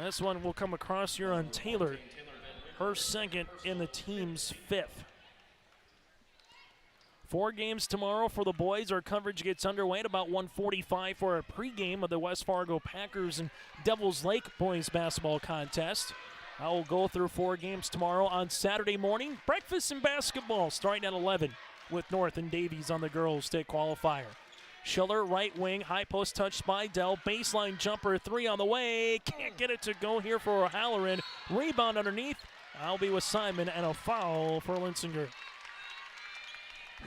This one will come across here on Taylor. Her second in the team's 5th. 4 games tomorrow for the boys. Our coverage gets underway at about 1:45 for a pregame of the West Fargo Packers and Devils Lake boys basketball contest. I will go through 4 games tomorrow. On Saturday morning, breakfast and basketball starting at 11 with North and Davies on the girls' state qualifier. Schiller, right wing, high post touch Spidell, baseline jumper, 3 on the way. Can't get it to go here for O'Halloran. Rebound underneath. I'll be with Simon, and a foul for Linsinger.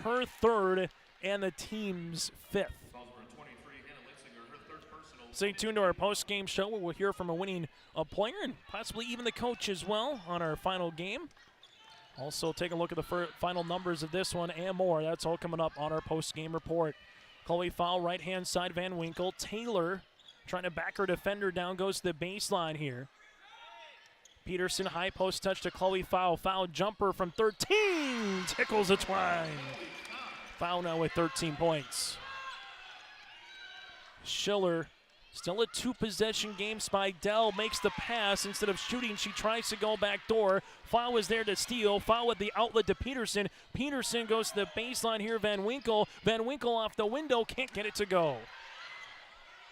Her 3rd and the team's 5th. Stay tuned to our post-game show where we'll hear from a winning player and possibly even the coach as well on our final game. Also take a look at the final numbers of this one and more. That's all coming up on our post-game report. Chloe foul, right-hand side, Van Winkle. Taylor trying to back her defender down, goes to the baseline here. Peterson, high post touch to Chloe foul. Foul jumper from 13. Tickles the twine. Foul now with 13 points. Schiller, still a 2-possession game. Spidell makes the pass. Instead of shooting, she tries to go back door. Foul is there to steal. Foul with the outlet to Peterson. Peterson goes to the baseline here. Van Winkle. Van Winkle off the window. Can't get it to go.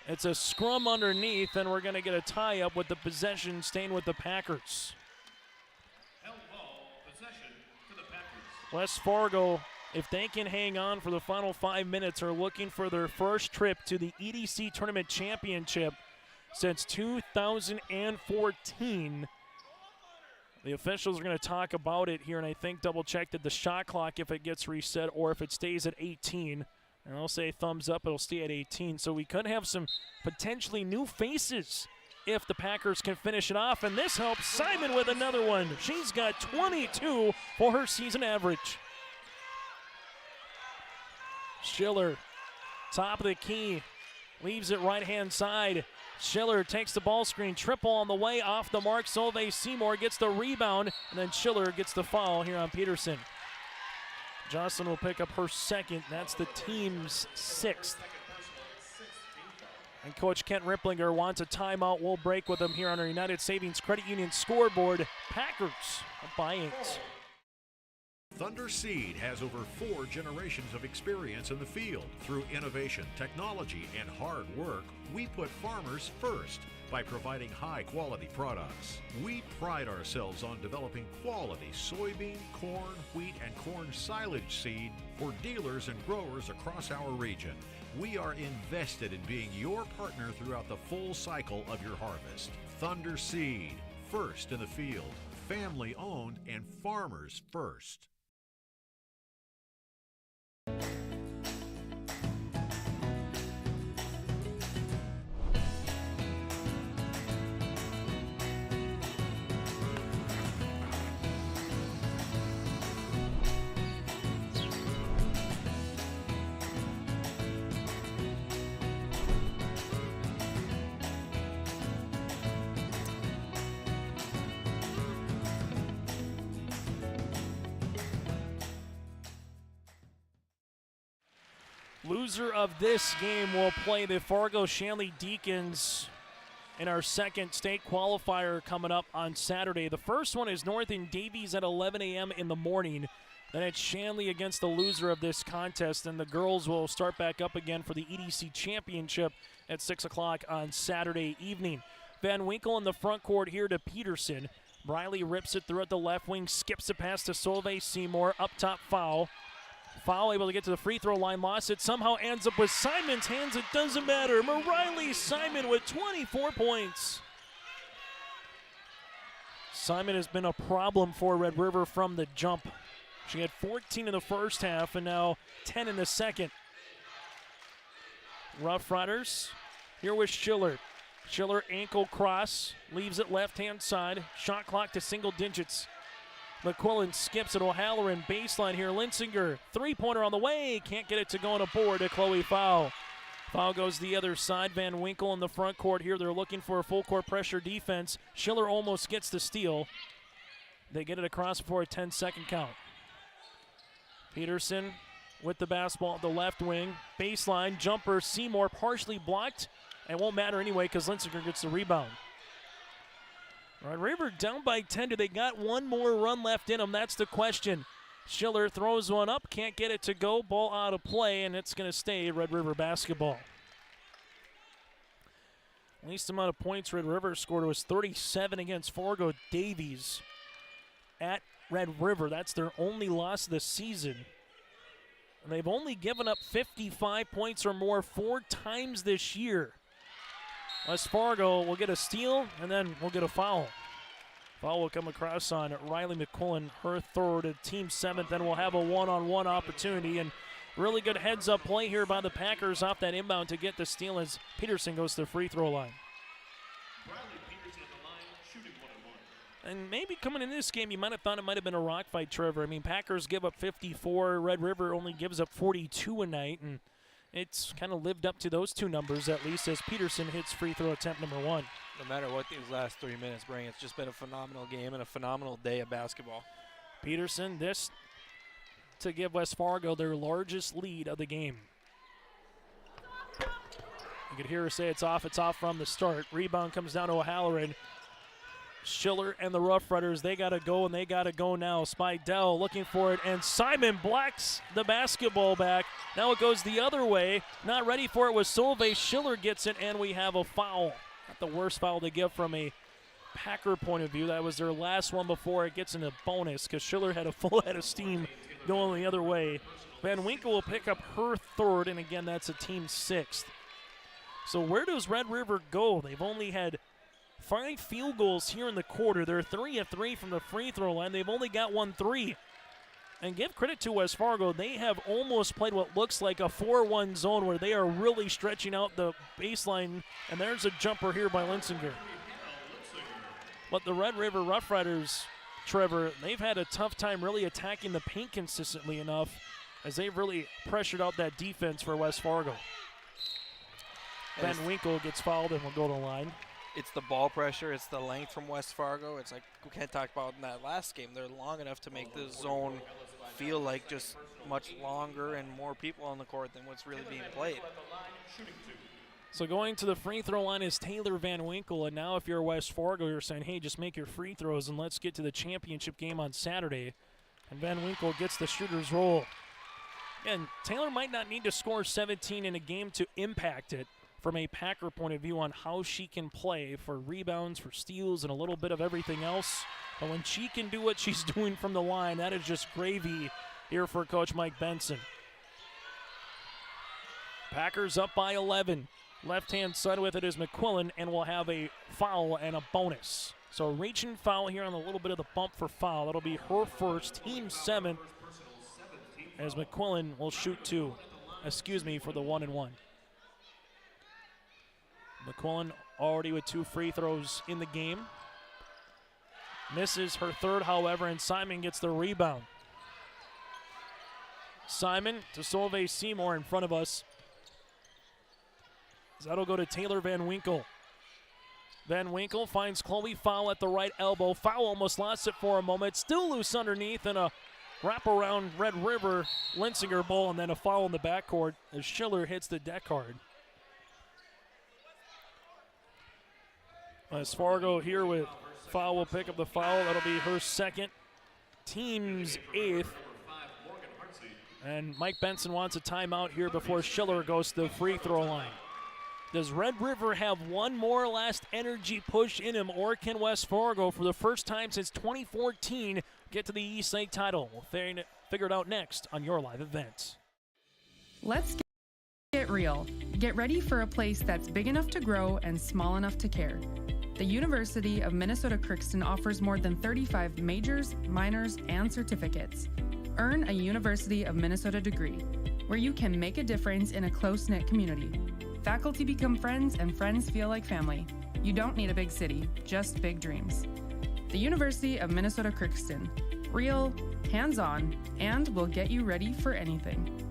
It's a scrum underneath, and we're going to get a tie-up with the possession staying with the Packers. West Fargo, if they can hang on for the final 5 minutes, are looking for their first trip to the EDC Tournament Championship since 2014. The officials are going to talk about it here, and I think double-check that the shot clock, if it gets reset or if it stays at 18. And I'll say thumbs up, it'll stay at 18. So we could have some potentially new faces if the Packers can finish it off. And this helps Simon with another one. She's got 22 for her season average. Schiller, top of the key, leaves it right-hand side. Schiller takes the ball screen, triple on the way, off the mark. Solveig Seymour gets the rebound, and then Schiller gets the foul here on Peterson. Jocelyn will pick up her second. That's the team's 6th. And Coach Kent Ripplinger wants a timeout. We'll break with him here on our United Savings Credit Union scoreboard. Packers up by 8. Thunder Seed has over 4 generations of experience in the field. Through innovation, technology, and hard work, we put farmers first by providing high-quality products. We pride ourselves on developing quality soybean, corn, wheat, and corn silage seed for dealers and growers across our region. We are invested in being your partner throughout the full cycle of your harvest. Thunder Seed, first in the field, family-owned and farmers first. Loser of this game will play the Fargo Shanley Deacons in our second state qualifier coming up on Saturday. The first one is North and Davies at 11 a.m. in the morning. Then it's Shanley against the loser of this contest, and the girls will start back up again for the EDC Championship at 6 o'clock on Saturday evening. Van Winkle in the front court here to Peterson. Briley rips it through at the left wing, skips it past to Solveig Seymour. Up top, foul. Foul, able to get to the free throw line, lost it, somehow ends up with Simon's hands. It doesn't matter. Mariley Simon with 24 points. Simon has been a problem for Red River from the jump. She had 14 in the first half and now 10 in the second. Rough Riders here with Schiller. Schiller ankle cross, leaves it left-hand side. Shot clock to single digits. McQuillan skips it. O'Halloran baseline here. Linsinger, three-pointer on the way. Can't get it to go on a board to Chloe Fowl. Foul goes the other side. Van Winkle in the front court here. They're looking for a full court pressure defense. Schiller almost gets the steal. They get it across for a 10-second count. Peterson with the basketball at the left wing. Baseline, jumper, Seymour partially blocked. And won't matter anyway because Linsinger gets the rebound. Red River down by 10. Do they got one more run left in them? That's the question. Schiller throws one up, can't get it to go. Ball out of play, and it's going to stay Red River basketball. Least amount of points Red River scored was 37 against Fargo Davies at Red River. That's their only loss of the season. And they've only given up 55 points or more 4 times this year. West Fargo will get a steal, and then we'll get a foul. Foul will come across on Riley McQuillan, her third, team 7th, and we'll have a one-on-one opportunity. And really good heads-up play here by the Packers off that inbound to get the steal as Peterson goes to the free throw line. And maybe coming in this game, you might have thought it might have been a rock fight, Trevor. I mean, Packers give up 54. Red River only gives up 42 a night, and it's kind of lived up to those two numbers, at least, as Peterson hits free throw attempt number 1. No matter what these last 3 minutes bring, it's just been a phenomenal game and a phenomenal day of basketball. Peterson, this to give West Fargo their largest lead of the game. You could hear her say it's off from the start. Rebound comes down to O'Halloran. Schiller and the Rough Riders, they got to go, and they got to go now. Spidell looking for it, and Simon blocks the basketball back. Now it goes the other way. Not ready for it was Solveig. Schiller gets it, and we have a foul. Not the worst foul to give from a Packer point of view. That was their last one before it gets into bonus because Schiller had a full head of steam going the other way. Van Winkle will pick up her third, and again, that's a team 6th. So where does Red River go? They've only had 5 field goals here in the quarter. They're 3 of 3 from the free throw line. They've only got 1 3. And give credit to West Fargo. They have almost played what looks like a 4-1 zone where they are really stretching out the baseline. And there's a jumper here by Linsinger. But the Red River Rough Riders, Trevor, they've had a tough time really attacking the paint consistently enough as they've really pressured out that defense for West Fargo. Van Winkle gets fouled and will go to the line. It's the ball pressure. It's the length from West Fargo. It's like we can't talk about in that last game. They're long enough to make the zone feel like just much longer and more people on the court than what's really being played. So going to the free throw line is Taylor Van Winkle. And now if you're West Fargo, you're saying, hey, just make your free throws and let's get to the championship game on Saturday. And Van Winkle gets the shooter's roll. And Taylor might not need to score 17 in a game to impact it, from a Packer point of view on how she can play for rebounds, for steals, and a little bit of everything else. But when she can do what she's doing from the line, that is just gravy here for Coach Mike Benson. Packers up by 11. Left-hand side with it is McQuillan, and we'll have a foul and a bonus. So reaching foul here on a little bit of the bump for foul. That'll be her first, team 7, as McQuillan will shoot for the 1-and-1. McQuillan already with 2 free throws in the game. Misses her third, however, and Simon gets the rebound. Simon to Solveig Seymour in front of us. That'll go to Taylor Van Winkle. Van Winkle finds Chloe Fowl at the right elbow. Fowl almost lost it for a moment. Still loose underneath, and a wraparound Red River Linsinger ball, and then a foul in the backcourt as Schiller hits the deck hard. As Fargo here with Fowl will pick up the foul. That'll be her second, team's 8th. And Mike Benson wants a timeout here before Schiller goes to the free throw line. Does Red River have one more last energy push in him, or can West Fargo, for the first time since 2014, get to the East Side title? We'll figure it out next on your live event. Let's get real. Get ready for a place that's big enough to grow and small enough to care. The University of Minnesota Crookston offers more than 35 majors, minors, and certificates. Earn a University of Minnesota degree, where you can make a difference in a close-knit community. Faculty become friends, and friends feel like family. You don't need a big city, just big dreams. The University of Minnesota Crookston. Real, hands-on, and will get you ready for anything.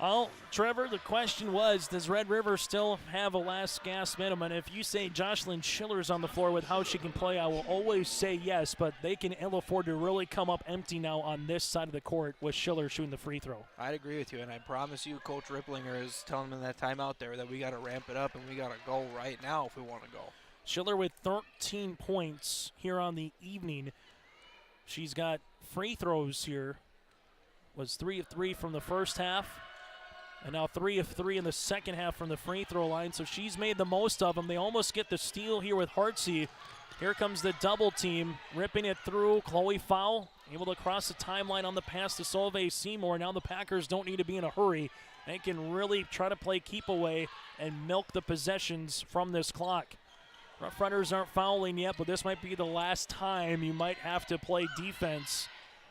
Well, Trevor, the question was, does Red River still have a last gasp minimum? If you say Jocelyn Schiller's on the floor with how she can play, I will always say yes, but they can ill afford to really come up empty now on this side of the court with Schiller shooting the free throw. I'd agree with you, and I promise you Coach Ripplinger is telling them in that timeout there that we got to ramp it up and we got to go right now if we want to go. Schiller with 13 points here on the evening. She's got free throws here. Was 3 of 3 from the first half. And now 3 of 3 in the second half from the free throw line, so she's made the most of them. They almost get the steal here with Hartsey. Here comes the double team, ripping it through. Chloe Fowl able to cross the timeline on the pass to Solveig Seymour. Now the Packers don't need to be in a hurry. They can really try to play keep away and milk the possessions from this clock. Rough Riders aren't fouling yet, but this might be the last time you might have to play defense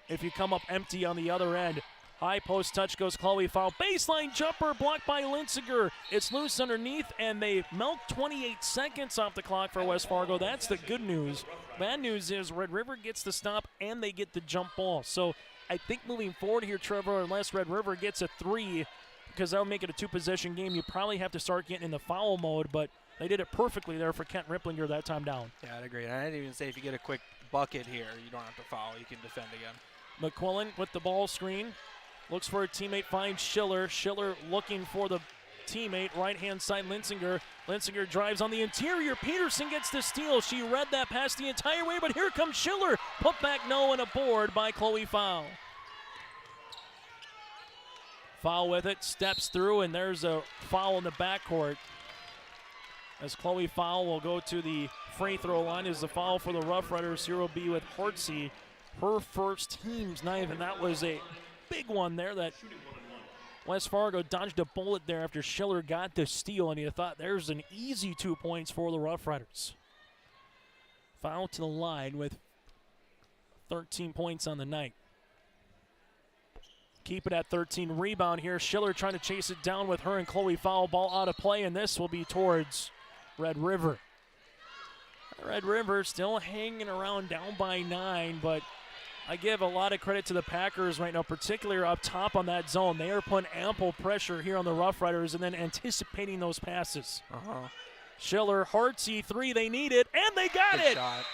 if you come up empty on the other end. High post touch goes Chloe Fowl. Baseline jumper blocked by Linsinger. It's loose underneath, and they milk 28 seconds off the clock for West Fargo. That's the good news. Bad news is Red River gets the stop, and they get the jump ball. So I think moving forward here, Trevor, unless Red River gets a 3, because that'll make it a 2-possession game, you probably have to start getting in the foul mode, but they did it perfectly there for Kent Ripplinger that time down. Yeah, I'd agree. And I didn't even say if you get a quick bucket here, you don't have to foul. You can defend again. McQuillan with the ball screen. Looks for a teammate, finds Schiller. Schiller looking for the teammate, right-hand side, Linsinger. Linsinger drives on the interior. Peterson gets the steal. She read that pass the entire way, but here comes Schiller. Put back no, and a board by Chloe Fowl. Foul with it, steps through, and there's a foul in the backcourt. As Chloe Fowl will go to the free throw line. Is the foul for the Rough Riders. Here will be with Hartsey. Her first team's knife, and that was a big one there that West Fargo dodged a bullet there after Schiller got the steal, and you thought there's an easy 2 points for the Rough Riders. Foul to the line with 13 points on the night. Keep it at 13. Rebound here. Schiller trying to chase it down with her and Chloe Fowl. Ball out of play, and this will be towards Red River. Red River still hanging around down by 9, but I give a lot of credit to the Packers right now, particularly up top on that zone. They are putting ample pressure here on the Rough Riders and then anticipating those passes. Schiller, Hartsey, 3, they need it, and they got Good it! shot.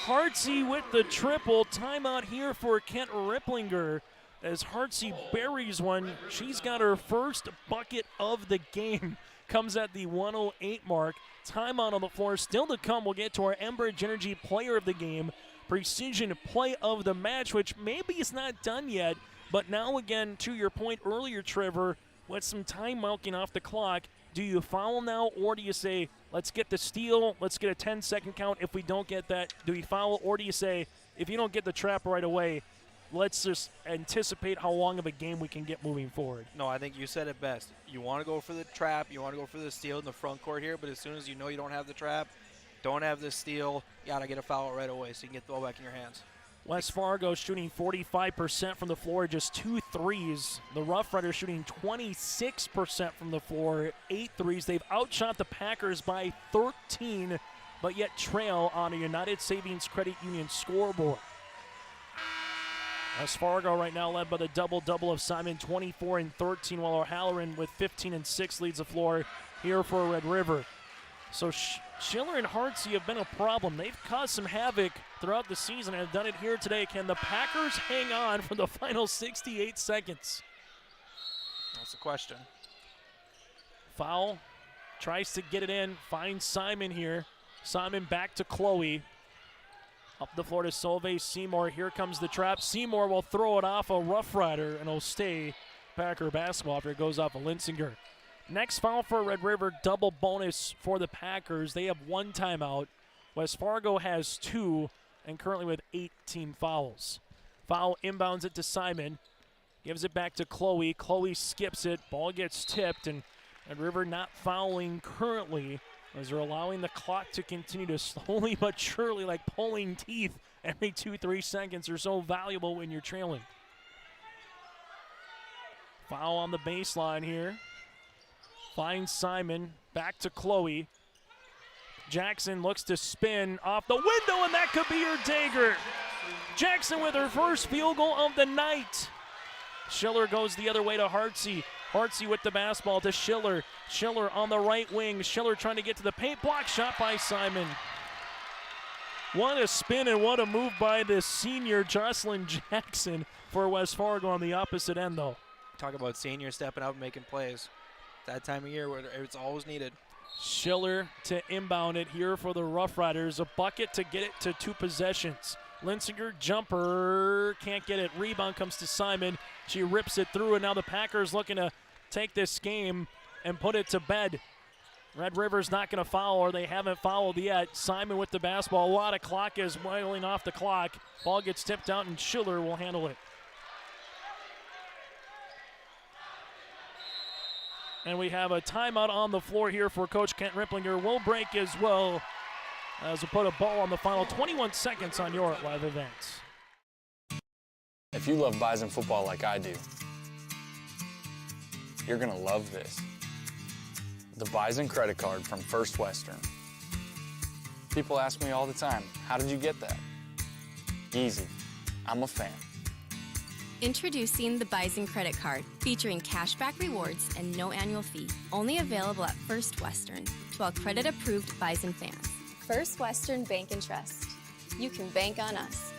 Hartsey with the triple. Timeout here for Kent Ripplinger as Hartsey buries one. She's got her first bucket of the game. Comes at the 1:08 mark. Timeout on the floor. Still to come, we'll get to our Enbridge Energy Player of the Game. Precision Play of the Match, which maybe is not done yet, but now again, to your point earlier, Trevor, with some time milking off the clock, do you foul now, or do you say, let's get the steal, let's get a 10-second count? If we don't get that, do we foul, or do you say, if you don't get the trap right away, let's just anticipate how long of a game we can get moving forward? No, I think you said it best. You want to go for the trap, you want to go for the steal in the front court here, but as soon as you know you don't have the trap, don't have the steal, you got to get a foul right away so you can get the ball back in your hands. West Fargo shooting 45% from the floor, just 2 threes. The Rough Riders shooting 26% from the floor, 8 threes. They've outshot the Packers by 13, but yet trail on a United Savings Credit Union scoreboard. West Fargo right now led by the double-double of Simon, 24 and 13, while O'Halloran with 15 and 6 leads the floor here for Red River. So Schiller and Hartsey have been a problem. They've caused some havoc throughout the season and have done it here today. Can the Packers hang on for the final 68 seconds? That's the question. Foul tries to get it in, finds Simon here. Simon back to Chloe. Up the floor to Solveig Seymour. Here comes the trap. Seymour will throw it off a Rough Rider, and it'll stay Packer basketball after it goes off of Linsinger. Next foul for Red River, double bonus for the Packers. They have 1 timeout. West Fargo has 2, and currently with 18 fouls. Foul inbounds it to Simon. Gives it back to Chloe. Chloe skips it. Ball gets tipped, and Red River not fouling currently, as they're allowing the clock to continue to slowly but surely, like pulling teeth, every 2-3 seconds are so valuable when you're trailing. Foul on the baseline here. Finds Simon, back to Chloe. Jackson looks to spin off the window, and that could be her dagger. Jackson with her first field goal of the night. Schiller goes the other way to Hartsey. Hartsey with the basketball to Schiller. Schiller on the right wing. Schiller trying to get to the paint. Block shot by Simon. What a spin and what a move by this senior Jocelyn Jackson for West Fargo on the opposite end, though. Talk about seniors stepping up and making plays. That time of year where it's always needed. Schiller to inbound it here for the Rough Riders. A bucket to get it to 2 possessions. Linsinger jumper, can't get it. Rebound comes to Simon. She rips it through, and now the Packers looking to take this game and put it to bed. Red River's not going to foul, or they haven't fouled yet. Simon with the basketball. A lot of clock is wailing off the clock. Ball gets tipped out, and Schiller will handle it. And we have a timeout on the floor here for Coach Kent Ripplinger. We'll break as well, as we put a ball on the final 21 seconds on your live events. If you love Bison football like I do, you're going to love this. The Bison credit card from First Western. People ask me all the time, how did you get that? Easy. I'm a fan. Introducing the Bison credit card, featuring cashback rewards and no annual fee. Only available at First Western to all credit-approved Bison fans. First Western Bank and Trust. You can bank on us.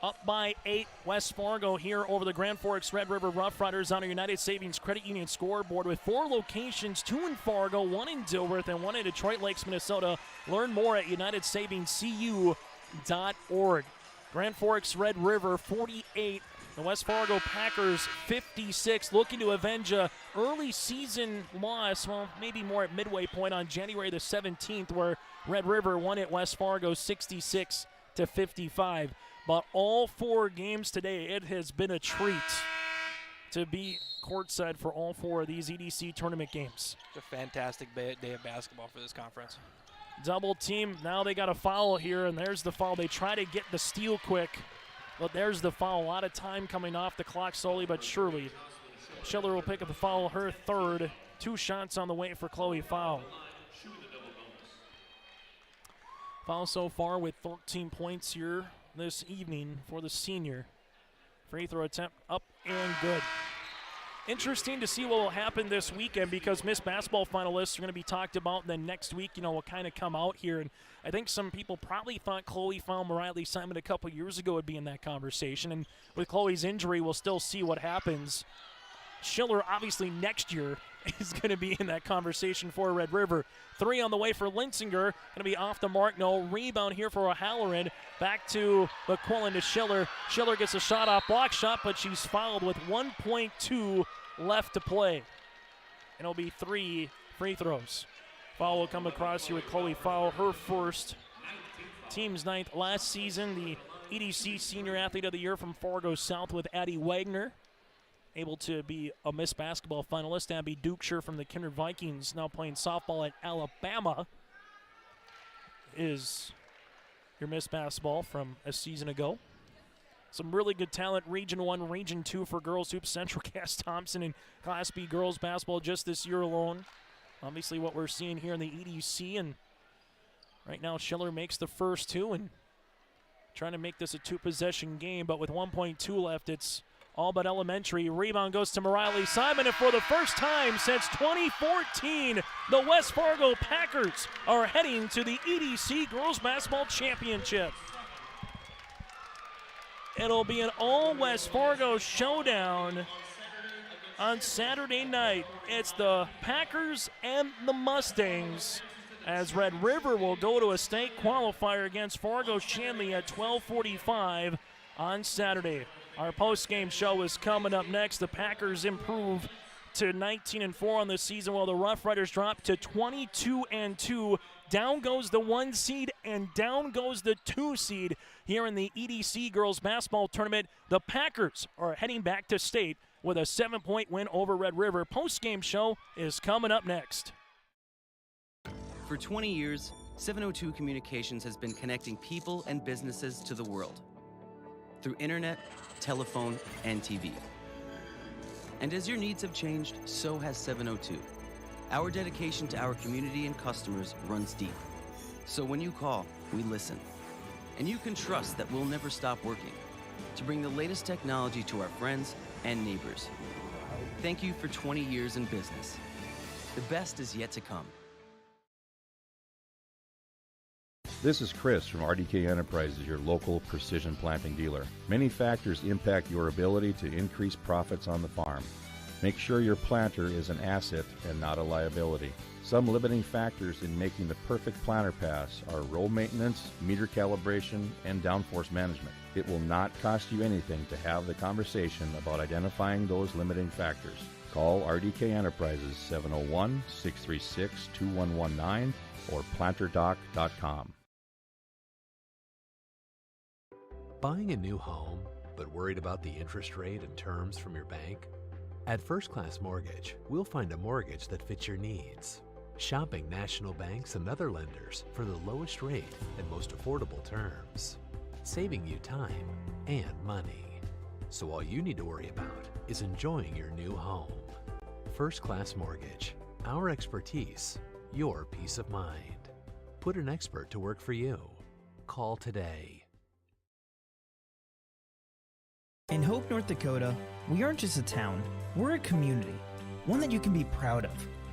Up by 8, West Fargo here over the Grand Forks Red River Rough Riders on a United Savings Credit Union scoreboard with 4 locations, 2 in Fargo, 1 in Dilworth, and 1 in Detroit Lakes, Minnesota. Learn more at UnitedSavingsCU.org. Grand Forks Red River 48, the West Fargo Packers 56, looking to avenge a early season loss, well, maybe more at midway point on January the 17th, where Red River won at West Fargo 66-55. But all 4 games today, it has been a treat to be courtside for all 4 of these EDC tournament games. It's a fantastic day of basketball for this conference. Double team, now they got a foul here, and there's the foul. They try to get the steal quick, but there's the foul. A lot of time coming off the clock slowly but surely. Schiller will pick up the foul, her 3rd. 2 shots on the way for Chloe Foul. Foul so far with 13 points here this evening for the senior. Free throw attempt up and good. Interesting to see what will happen this weekend, because Miss Basketball finalists are going to be talked about, and then next week, will kind of come out here. And I think some people probably thought Chloe Foul-Mariley Simon a couple years ago would be in that conversation. And with Chloe's injury, we'll still see what happens. Schiller, obviously, next year is going to be in that conversation for Red River. 3 on the way for Linsinger. Going to be off the mark. No rebound here for O'Halloran. Back to McQuillan to Schiller. Schiller gets a shot off, block shot, but she's fouled with 1.2 left to play. And it'll be 3 free throws. Foul will come across here with Chloe Foul, her first. Team's 9th last season. The EDC Senior Athlete of the Year from Fargo South with Addie Wagner. Able to be a Miss Basketball finalist. Abby Dukeshire from the Kindred Vikings, now playing softball at Alabama, is your Miss Basketball from a season ago. Some really good talent, Region 1, Region 2 for girls hoops, Central Cass Thompson, and Class B girls basketball just this year alone. Obviously what we're seeing here in the EDC, and right now Schiller makes the first 2 and trying to make this a 2-possession game, but with 1.2 left, it's all but elementary. Rebound goes to Mariley Simon, and for the first time since 2014, the West Fargo Packers are heading to the EDC Girls Basketball Championship. It'll be an all-West Fargo showdown on Saturday night. It's the Packers and the Mustangs as Red River will go to a state qualifier against Fargo Shanley at 12:45 on Saturday. Our post-game show is coming up next. The Packers improve to 19-4 on the season, while the Rough Riders drop to 22-2. Down goes the 1 seed and down goes the 2 seed here in the EDC girls basketball tournament. The Packers are heading back to state with a 7-point win over Red River. Post-game show is coming up next. For 20 years, 702 Communications has been connecting people and businesses to the world through internet, telephone, and TV. And as your needs have changed, so has 702. Our dedication to our community and customers runs deep. So when you call, we listen. And you can trust that we'll never stop working to bring the latest technology to our friends and neighbors. Thank you for 20 years in business. The best is yet to come. This is Chris from RDK Enterprises, your local precision planting dealer. Many factors impact your ability to increase profits on the farm. Make sure your planter is an asset and not a liability. Some limiting factors in making the perfect planter pass are row maintenance, meter calibration, and downforce management. It will not cost you anything to have the conversation about identifying those limiting factors. Call RDK Enterprises 701-636-2119 or planterdoc.com. Buying a new home, but worried about the interest rate and terms from your bank? At First Class Mortgage, we'll find a mortgage that fits your needs. Shopping national banks and other lenders for the lowest rate and most affordable terms, saving you time and money. So all you need to worry about is enjoying your new home. First Class Mortgage, our expertise, your peace of mind. Put an expert to work for you. Call today. In Hope, North Dakota, we aren't just a town, we're a community, one that you can be proud of,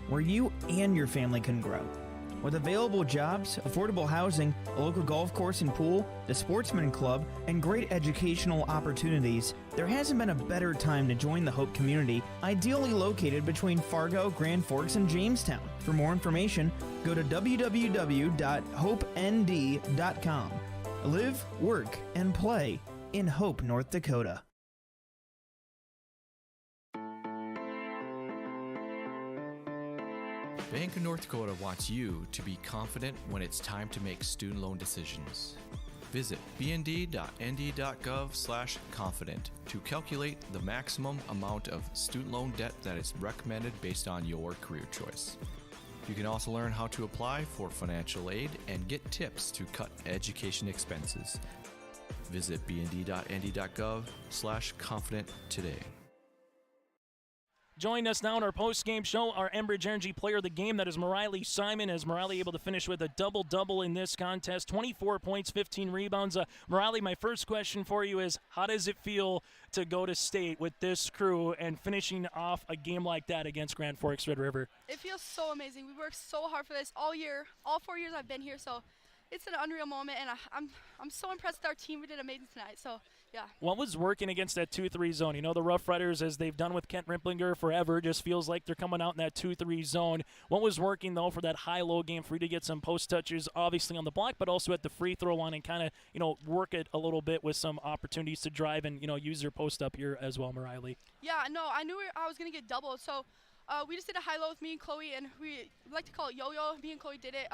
where you and your family can grow. With available jobs, affordable housing, a local golf course and pool, the Sportsman Club, and great educational opportunities, there hasn't been a better time to join the Hope community, ideally located between Fargo, Grand Forks, and Jamestown. For more information, go to www.hopend.com. Live, work, and play in Hope, North Dakota. Bank of North Dakota wants you to be confident when it's time to make student loan decisions. Visit bnd.nd.gov/confident to calculate the maximum amount of student loan debt that is recommended based on your career choice. You can also learn how to apply for financial aid and get tips to cut education expenses. Visit bnd.nd.gov/confident today. Joining us now in our post-game show, our Enbridge Energy Player of the Game, that is Mariley Simon. As Mariley able to finish with a double-double in this contest, 24 points, 15 rebounds. Mariley, my first question for you is, how does it feel to go to state with this crew and finishing off a game like that against Grand Forks Red River? It feels so amazing. We worked so hard for this all year, all 4 years I've been here, so it's an unreal moment, and I'm so impressed with our team. We did amazing tonight, so yeah. What was working against that 2-3 zone? You know, the Rough Riders, as they've done with Kent Rimplinger forever, just feels like they're coming out in that 2-3 zone. What was working, though, for that high-low game for you to get some post touches, obviously on the block, but also at the free throw line and kind of, you know, work it a little bit with some opportunities to drive and, you know, use your post up here as well, Mariley? Yeah, no, I knew I was going to get doubled, so we just did a high-low with me and Chloe, and we like to call it yo-yo. Me and Chloe did it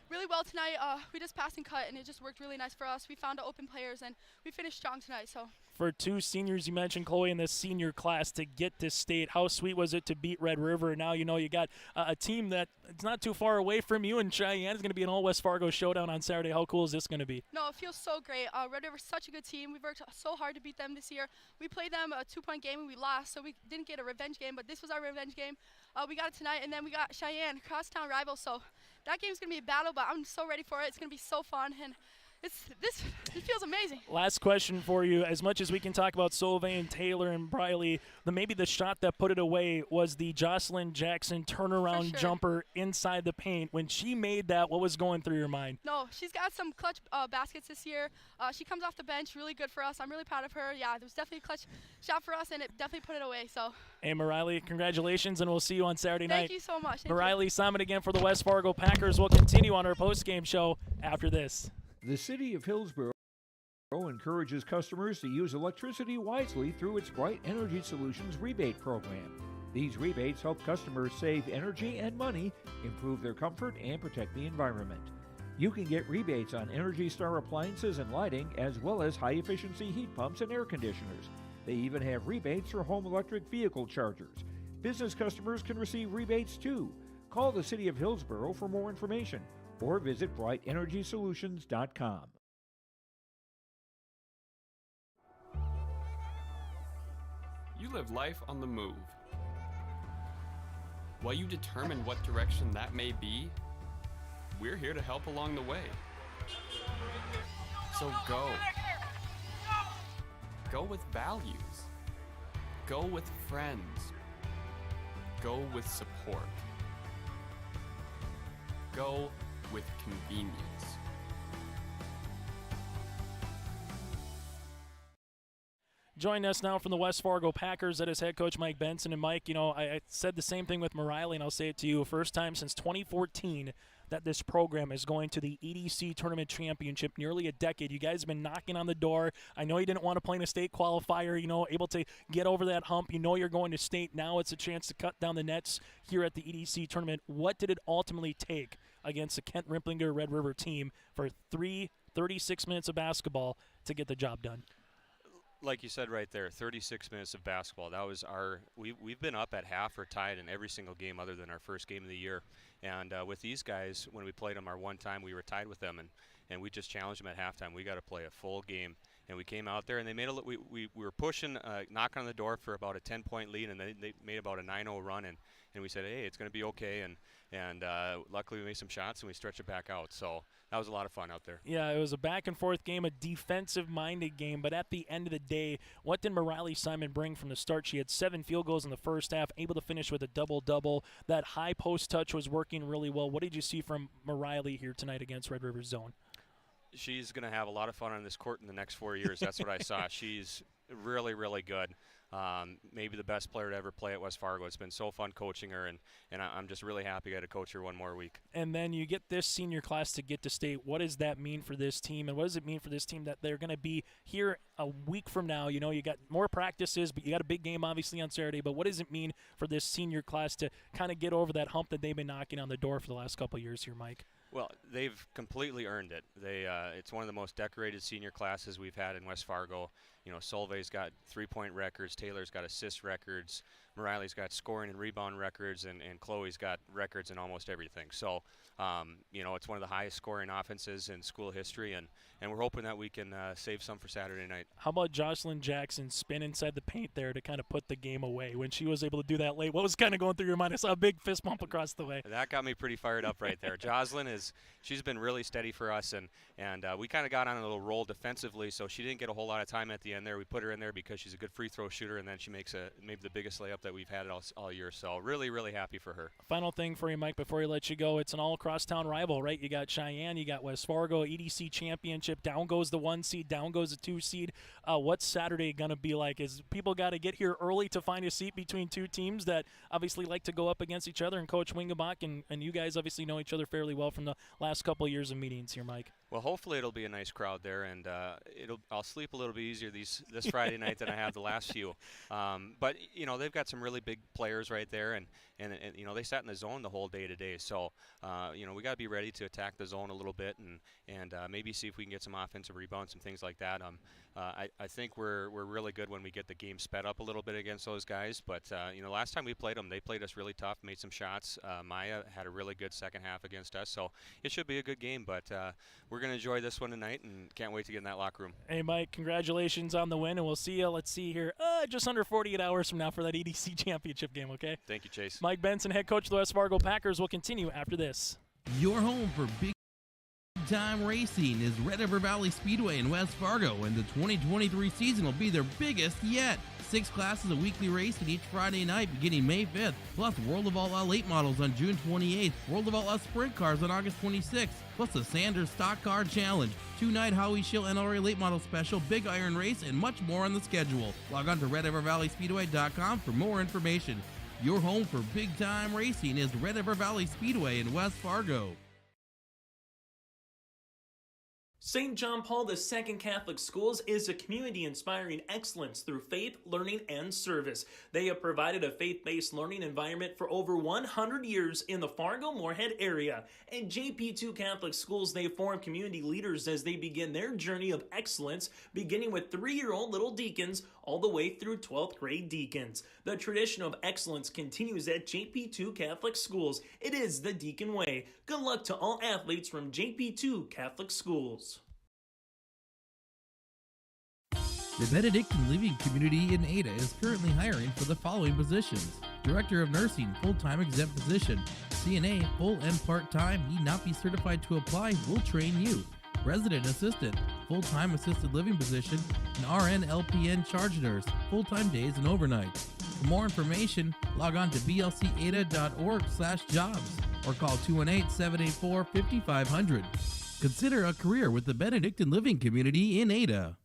really well tonight. We just passed and cut, and it just worked really nice for us. We found open players, and we finished strong tonight. So for two seniors, you mentioned Chloe in this senior class to get to state. How sweet was it to beat Red River? Now you know you got a team that it's not too far away from you, and Cheyenne is going to be an all-West Fargo showdown on Saturday. How cool is this going to be? No, it feels so great. Red River's such a good team. We've worked so hard to beat them this year. We played them a 2-point game, and we lost, so we didn't get a revenge game, but this was our revenge game. We got it tonight, and then we got Cheyenne, crosstown rival, so that game's going to be a battle, but I'm so ready for it. It's going to be so fun, and It feels amazing. Last question for you. As much as we can talk about Sylvain, Taylor, and Briley, maybe the shot that put it away was the Jocelyn Jackson turnaround jumper inside the paint. When she made that, what was going through your mind? No, she's got some clutch baskets this year. She comes off the bench, really good for us. I'm really proud of her. Yeah, it was definitely a clutch shot for us, and it definitely put it away. So. Hey, Mariley, congratulations, and we'll see you on Saturday night. Thank you so much. Mariley Simon again for the West Fargo Packers. We'll continue on our post-game show after this. The City of Hillsborough encourages customers to use electricity wisely through its Bright Energy Solutions rebate program. These rebates help customers save energy and money, improve their comfort, and protect the environment. You can get rebates on Energy Star appliances and lighting, as well as high-efficiency heat pumps and air conditioners. They even have rebates for home electric vehicle chargers. Business customers can receive rebates too. Call the City of Hillsborough for more information or visit brightenergysolutions.com. You live life on the move. While you determine what direction that may be, we're here to help along the way. So go. Go with values. Go with friends. Go with support. Go with convenience. Join us now from the West Fargo Packers. That is head coach Mike Benson. And Mike, I said the same thing with Mariley, and I'll say it to you. First time since 2014 that this program is going to the EDC Tournament Championship, nearly a decade. You guys have been knocking on the door. I know you didn't want to play in a state qualifier, able to get over that hump. You're going to state. Now it's a chance to cut down the nets here at the EDC Tournament. What did it ultimately take against the Kent Rimplinger Red River team for 36 minutes of basketball to get the job done? Like you said right there, 36 minutes of basketball. That was we've been up at half or tied in every single game other than our first game of the year. And with these guys, when we played them our one time, we were tied with them, and we just challenged them at halftime. We got to play a full game. And we came out there, and they made we were pushing, knocking on the door for about a 10-point lead, and they made about a 9-0 run, and we said, hey, it's going to be okay. And luckily we made some shots, and we stretched it back out. So that was a lot of fun out there. Yeah, it was a back-and-forth game, a defensive-minded game. But at the end of the day, what did Mariley Simon bring from the start? She had 7 field goals in the first half, able to finish with a double-double. That high post touch was working really well. What did you see from Mariley here tonight against Red River Zone? She's going to have a lot of fun on this court in the next 4 years. That's what I saw. She's really, really good. Maybe the best player to ever play at West Fargo. It's been so fun coaching her, and I'm just really happy I got to coach her one more week. And then you get this senior class to get to state. What does that mean for this team, and what does it mean for this team that they're going to be here a week from now? You got more practices, but you got a big game obviously on Saturday. But what does it mean for this senior class to kind of get over that hump that they've been knocking on the door for the last couple of years here, Mike? Well, they've completely earned it. It's one of the most decorated senior classes we've had in West Fargo. Solvay's got 3-point records, Taylor's got assist records, Mariley's got scoring and rebound records, and Chloe's got records in almost everything. So, it's one of the highest scoring offenses in school history, and we're hoping that we can save some for Saturday night. How about Jocelyn Jackson spin inside the paint there to kind of put the game away when she was able to do that late? What was kind of going through your mind? I saw a big fist bump across the way. That got me pretty fired up right there. Jocelyn she's been really steady for us, and we kind of got on a little roll defensively, so she didn't get a whole lot of time at the end there. We put her in there because she's a good free throw shooter, and then she makes maybe the biggest layup that we've had all year. So really, really happy for her. Final thing for you, Mike, before we let you go. It's an all-across-town rival, right? You got Cheyenne, you got West Fargo, EDC championship. Down goes the 1 seed, down goes the 2 seed. What's Saturday going to be like? Is people got to get here early to find a seat between two teams that obviously like to go up against each other? And Coach Wingebach and you guys obviously know each other fairly well from the last couple of years of meetings here, Mike. Well, hopefully it'll be a nice crowd there, and I'll sleep a little bit easier this Friday night than I have the last few. But they've got some really big players right there, and they sat in the zone the whole day today. So we got to be ready to attack the zone a little bit, and maybe see if we can get some offensive rebounds and things like that. I think we're really good when we get the game sped up a little bit against those guys. But last time we played them, they played us really tough, made some shots. Maya had a really good second half against us, so it should be a good game. But we're going to enjoy this one tonight, and can't wait to get in that locker room. Hey, Mike, congratulations on the win, and we'll see you. Let's see here, just under 48 hours from now for that EDC championship game. Okay. Thank you, Chase. Mike Benson, head coach of the West Fargo Packers, will continue after this. Your home for big Big Time Racing is Red River Valley Speedway in West Fargo, and the 2023 season will be their biggest yet. 6 classes a weekly race each Friday night beginning May 5th, plus World of All Out late models on June 28th, World of All Out sprint cars on August 26th, plus the Sanders Stock Car Challenge, 2-night Howie Schill NRA late model special, Big Iron Race, and much more on the schedule. Log on to RedRiverValleySpeedway.com for more information. Your home for big time racing is Red River Valley Speedway in West Fargo. St. John Paul II Catholic Schools is a community inspiring excellence through faith, learning, and service. They have provided a faith-based learning environment for over 100 years in the Fargo-Moorhead area. At JP2 Catholic Schools, they form community leaders as they begin their journey of excellence, beginning with 3-year-old little deacons all the way through 12th grade deacons. The tradition of excellence continues at JP2 Catholic Schools. It is the Deacon Way. Good luck to all athletes from JP2 Catholic Schools. The Benedictine Living Community in Ada is currently hiring for the following positions: Director of Nursing, full-time exempt position; CNA, full and part-time, need not be certified to apply, will train you; Resident Assistant, full-time assisted living position; an RN LPN charge nurse, full-time days and overnights. For more information, log on to blcada.org/jobs or call 218-784-5500. Consider a career with the Benedictine Living Community in Ada.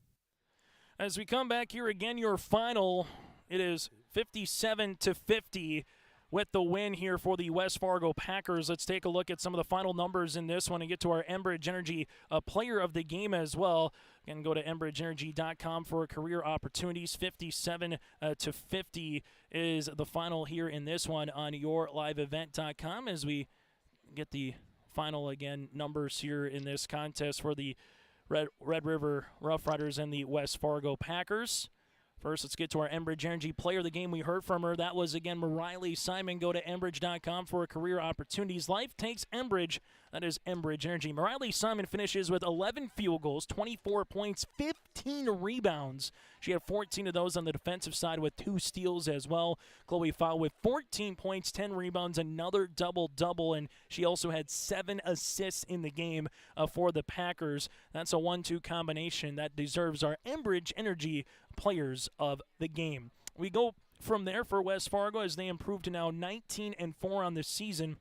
As we come back here again, your final, it is 57-50 with the win here for the West Fargo Packers. Let's take a look at some of the final numbers in this one and get to our Enbridge Energy player of the game as well. Again, go to enbridgeenergy.com for career opportunities. 57-50 is the final here in this one on yourliveevent.com as we get the final, again, numbers here in this contest for the Red River Rough Riders and the West Fargo Packers. First, let's get to our Enbridge Energy player of the game. We heard from her. That was, again, Mariley Simon. Go to enbridge.com for career opportunities. Life takes Enbridge. That is Enbridge Energy. Mariley Simon finishes with 11 field goals, 24 points, 15 rebounds. She had 14 of those on the defensive side with 2 steals as well. Chloe Fowl with 14 points, 10 rebounds, another double-double, and she also had 7 assists in the game for the Packers. That's a 1-2 combination that deserves our Enbridge Energy players of the game. We go from there for West Fargo as they improve to now 19-4 on the season,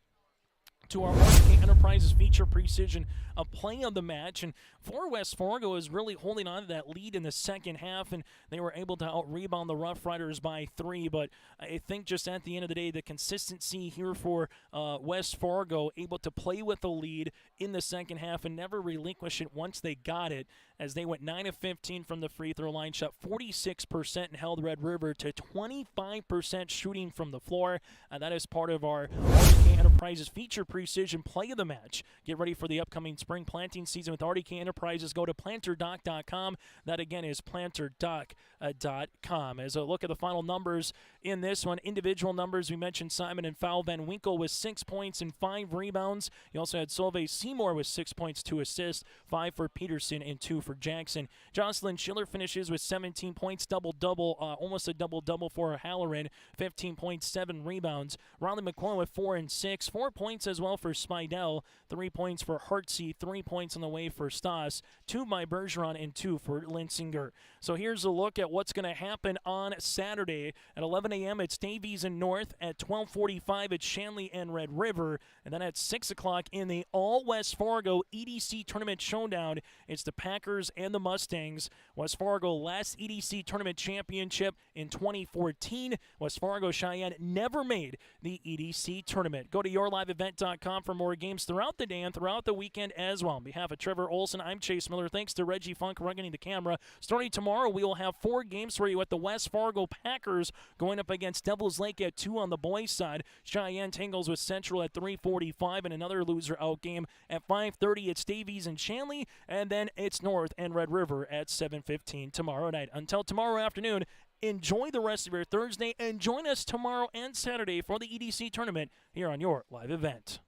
to our RK Enterprises feature precision play of the match. And for West Fargo is really holding on to that lead in the second half, and they were able to out-rebound the Rough Riders by 3. But I think just at the end of the day, the consistency here for West Fargo, able to play with the lead in the second half and never relinquish it once they got it, as they went 9 of 15 from the free throw line, shot 46% and held Red River to 25% shooting from the floor. That is part of our RDK Enterprises feature precision play of the match. Get ready for the upcoming spring planting season with RDK Enterprises. Go to planterdoc.com. That again is planterdoc.com. As a look at the final numbers in this one, individual numbers, we mentioned Simon and Fowl Van Winkle with 6 points and 5 rebounds. You also had Solveig Seymour with 6 points, 2 assists, 5 for Peterson and 2 for Jackson. Jocelyn Schiller finishes with 17 points, double-double, almost a double-double for Halloran, 15 points, 7 rebounds. Riley McCoy with 4 and 6, 4 points as well for Spidell, 3 points for Hartsey, 3 points on the way for Stas, 2 by Bergeron, and 2 for Linsinger. So here's a look at what's going to happen on Saturday. At 11 a.m. it's Davies and North. At 12:45 it's Shanley and Red River. And then at 6 o'clock in the All-West Fargo EDC Tournament Showdown, it's the Packers and the Mustangs. West Fargo last EDC Tournament Championship in 2014. West Fargo Cheyenne never made the EDC Tournament. Go to yourliveevent.com for more games throughout the day and throughout the weekend as well. On behalf of Trevor Olson, I'm Chase Miller. Thanks to Reggie Funk running the camera. Starting tomorrow, we will have 4 games for you with the West Fargo Packers going up against Devils Lake at 2 on the boys' side. Cheyenne tangles with Central at 3:45 and another loser out game at 5:30. It's Davies and Shanley, and then it's North and Red River at 7:15 tomorrow night. Until tomorrow afternoon, enjoy the rest of your Thursday and join us tomorrow and Saturday for the EDC tournament here on your live event.